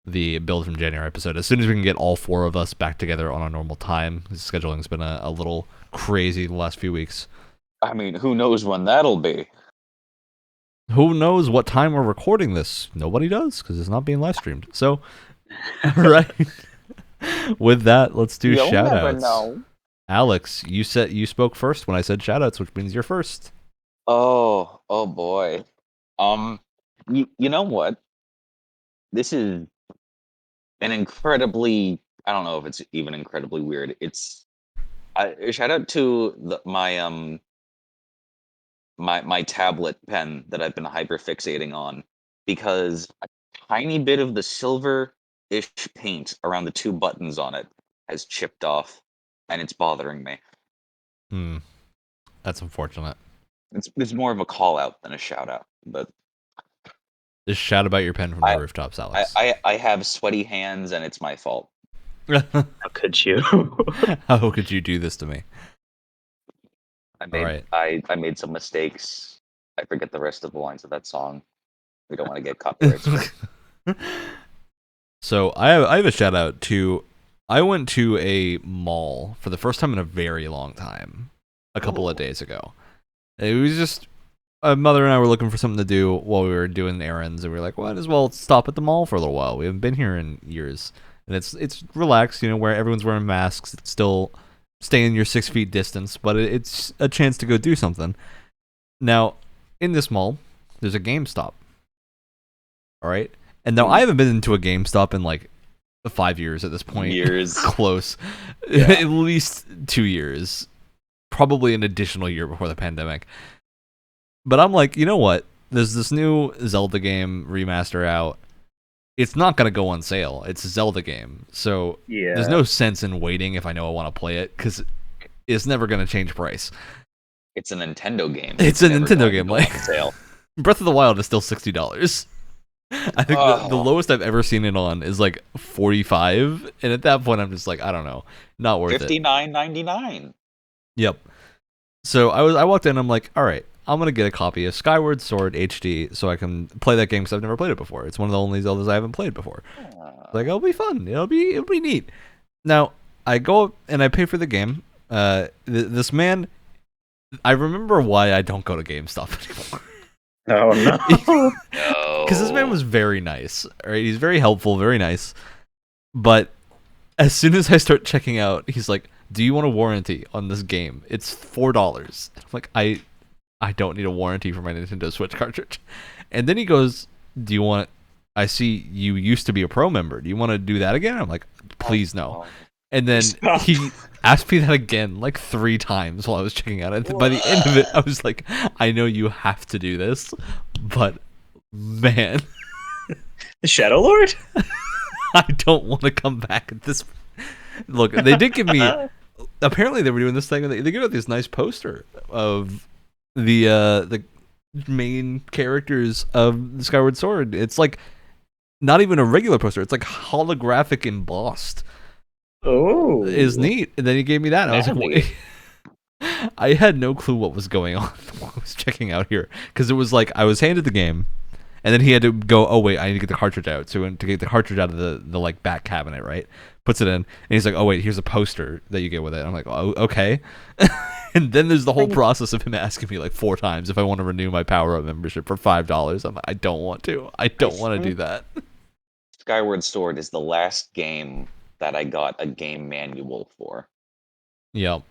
the build from January episode. As soon as we can get all four of us back together on a normal time, scheduling's been a little crazy the last few weeks. I mean, who knows when that'll be? Who knows what time we're recording this? Nobody does, because it's not being live streamed. So, right. With that, let's do shoutouts. Never know. Alex, you spoke first when I said shoutouts, which means you're first. Oh boy. You know what? This is an incredibly, I don't know if it's even incredibly weird. It's shout out to my tablet pen that I've been hyper fixating on, because tiny bit of the silver-ish paint around the 2 buttons on it has chipped off, and it's bothering me. That's unfortunate. It's more of a call out than a shout out, but Just shout about your pen from the rooftops, Alex. I have sweaty hands, and it's my fault. How could you? How could you do this to me? I made some mistakes. I forget the rest of the lines of that song. We don't want to get copyright strike. So I have a shout out to. I went to a mall for the first time in a very long time a couple of days ago. It was just my mother and I were looking for something to do while we were doing errands, and we were like, well, might as well stop at the mall for a little while. We haven't been here in years, and it's relaxed, where everyone's wearing masks. It's still staying your 6 feet distance, but it's a chance to go do something. Now, in this mall, there's a GameStop. All right, and now I haven't been into a GameStop in like 5 years at this point. Close. Yeah. At least 2 years. Probably an additional year before the pandemic. But I'm like, you know what? There's this new Zelda game remaster out. It's not going to go on sale. It's a Zelda game. So there's no sense in waiting if I know I want to play it, because it's never going to change price. It's a Nintendo game. It's a Nintendo game. Like, sale. Breath of the Wild is still $60. I think the lowest I've ever seen it on is like $45, and at that point I'm just like, I don't know, not worth it. $59.99. Yep. So I walked in, I'm like, all right, I'm gonna get a copy of Skyward Sword HD so I can play that game because I've never played it before. It's one of the only Zeldas I haven't played before. Like, it'll be fun. It'll be neat. Now I go up and I pay for the game. This man, I remember why I don't go to GameStop anymore. Oh no! Because this man was very nice. All right, he's very helpful, very nice. But as soon as I start checking out, he's like, "Do you want a warranty on this game? It's $4." I'm like, I don't need a warranty for my Nintendo Switch cartridge. And then he goes, "Do you want? I see you used to be a pro member. Do you want to do that again?" I'm like, "Please no." And then he asked me that again like 3 times while I was checking out. And by the end of it, I was like, I know you have to do this, but man. The Shadow Lord? I don't want to come back at this. Look, they did give me. Apparently, they were doing this thing, and they gave out this nice poster of the main characters of the Skyward Sword. It's like not even a regular poster. It's like holographic embossed. Oh, is neat. And then he gave me that. And I was like, wait. I had no clue what was going on while I was checking out here, because it was like I was handed the game, and then he had to go, oh wait, I need to get the cartridge out. So to get the cartridge out of the like back cabinet, right? Puts it in, and he's like, oh wait, here's a poster that you get with it. And I'm like, oh, okay. And then there's the whole process of him asking me like 4 times if I want to renew my Power Up membership for $5. I'm like, I don't want to. I don't want to do that. Skyward Sword is the last game that I got a game manual for. Yep.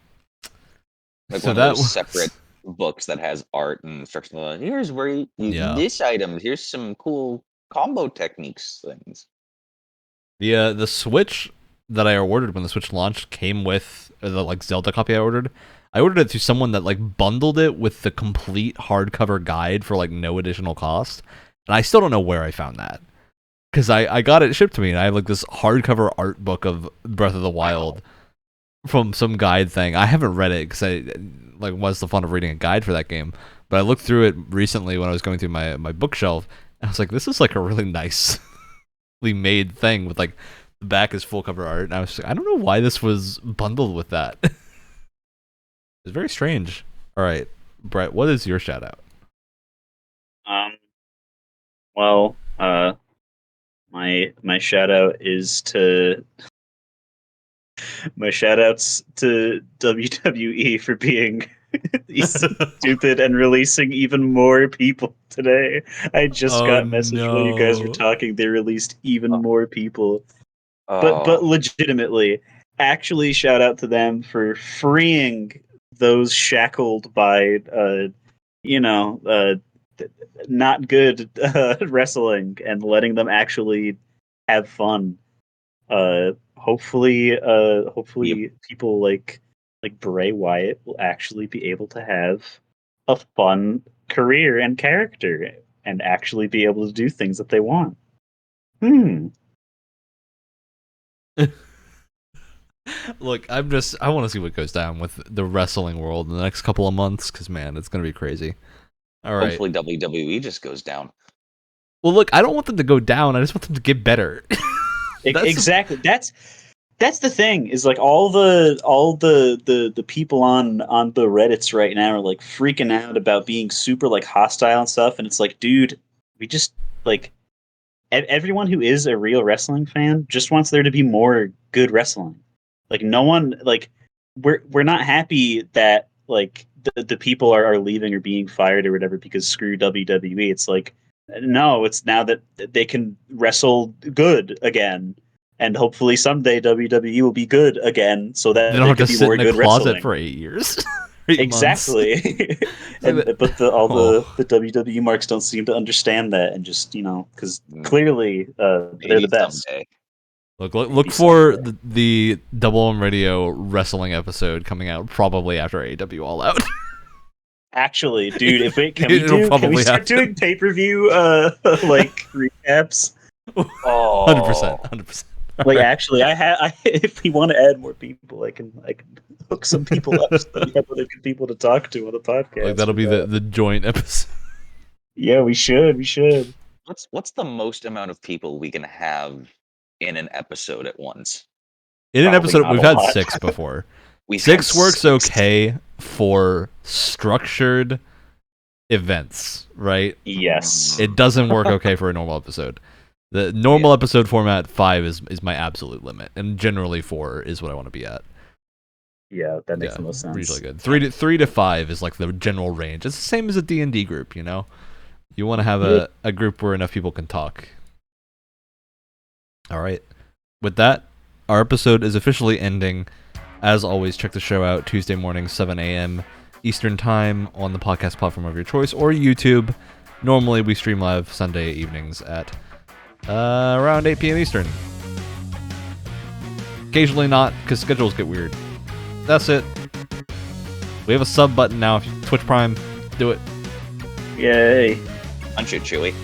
Like so one of those separate books that has art and instructions. Here's where you this item. Here's some cool combo techniques things. The Switch that I ordered when the Switch launched came with the like Zelda copy I ordered. I ordered it through someone that like bundled it with the complete hardcover guide for like no additional cost. And I still don't know where I found that. Because I got it shipped to me, and I have like this hardcover art book of Breath of the Wild from some guide thing. I haven't read it because what's the fun of reading a guide for that game? But I looked through it recently when I was going through my bookshelf, and I was like, this is like a really nicely made thing with like the back is full cover art. And I was like, I don't know why this was bundled with that. It's very strange. All right, Brett, what is your shout out? My shout out is to my shout outs to WWE for being stupid and releasing even more people today. I just got a message while you guys were talking. They released even more people. But legitimately, actually shout out to them for freeing those shackled by not good wrestling and letting them actually have fun. Hopefully people like Bray Wyatt will actually be able to have a fun career and character and actually be able to do things that they want. Look, I want to see what goes down with the wrestling world in the next couple of months, because, man, it's going to be crazy. All right. Hopefully WWE just goes down. Well, look, I don't want them to go down. I just want them to get better. Exactly. That's the thing, is like all the people on the Reddits right now are like freaking out about being super like hostile and stuff, and it's like, dude, we just like everyone who is a real wrestling fan just wants there to be more good wrestling. Like no one like we're not happy that like the people are leaving or being fired or whatever because screw WWE. It's like, no, it's now that they can wrestle good again. And hopefully someday WWE will be good again, so that they don't have to could be sit more in a good closet wrestling. for 8 years. 8 Exactly. But all the WWE marks don't seem to understand that, and just because clearly they're Maybe the best. someday. Look for the Double M Radio wrestling episode coming out probably after AEW All Out. Actually, dude, if we can we start doing pay-per-view like recaps? 100%, 100%. Like, actually, I if we want to add more people, I can hook some people up so we have other good people to talk to on the podcast. Like, that'll be the joint episode. Yeah, we should. What's the most amount of people we can have in an episode at once? In an Probably episode, not we've a had lot. 6 before. We've 6 had works 6. okay for structured events, right? Yes. It doesn't work okay for a normal episode. The normal episode format 5 is my absolute limit, and generally 4 is what I want to be at. Yeah, that makes the most sense. Usually good. 3 to 5 is like the general range. It's the same as a D&D group, you know. You want to have a group where enough people can talk. All right. With that, our episode is officially ending. As always, check the show out Tuesday morning, 7 a.m. Eastern Time on the podcast platform of your choice or YouTube. Normally, we stream live Sunday evenings at around 8 p.m. Eastern. Occasionally not, because schedules get weird. That's it. We have a sub button now. If you Twitch Prime, do it. Yay. Punch it, Chewie.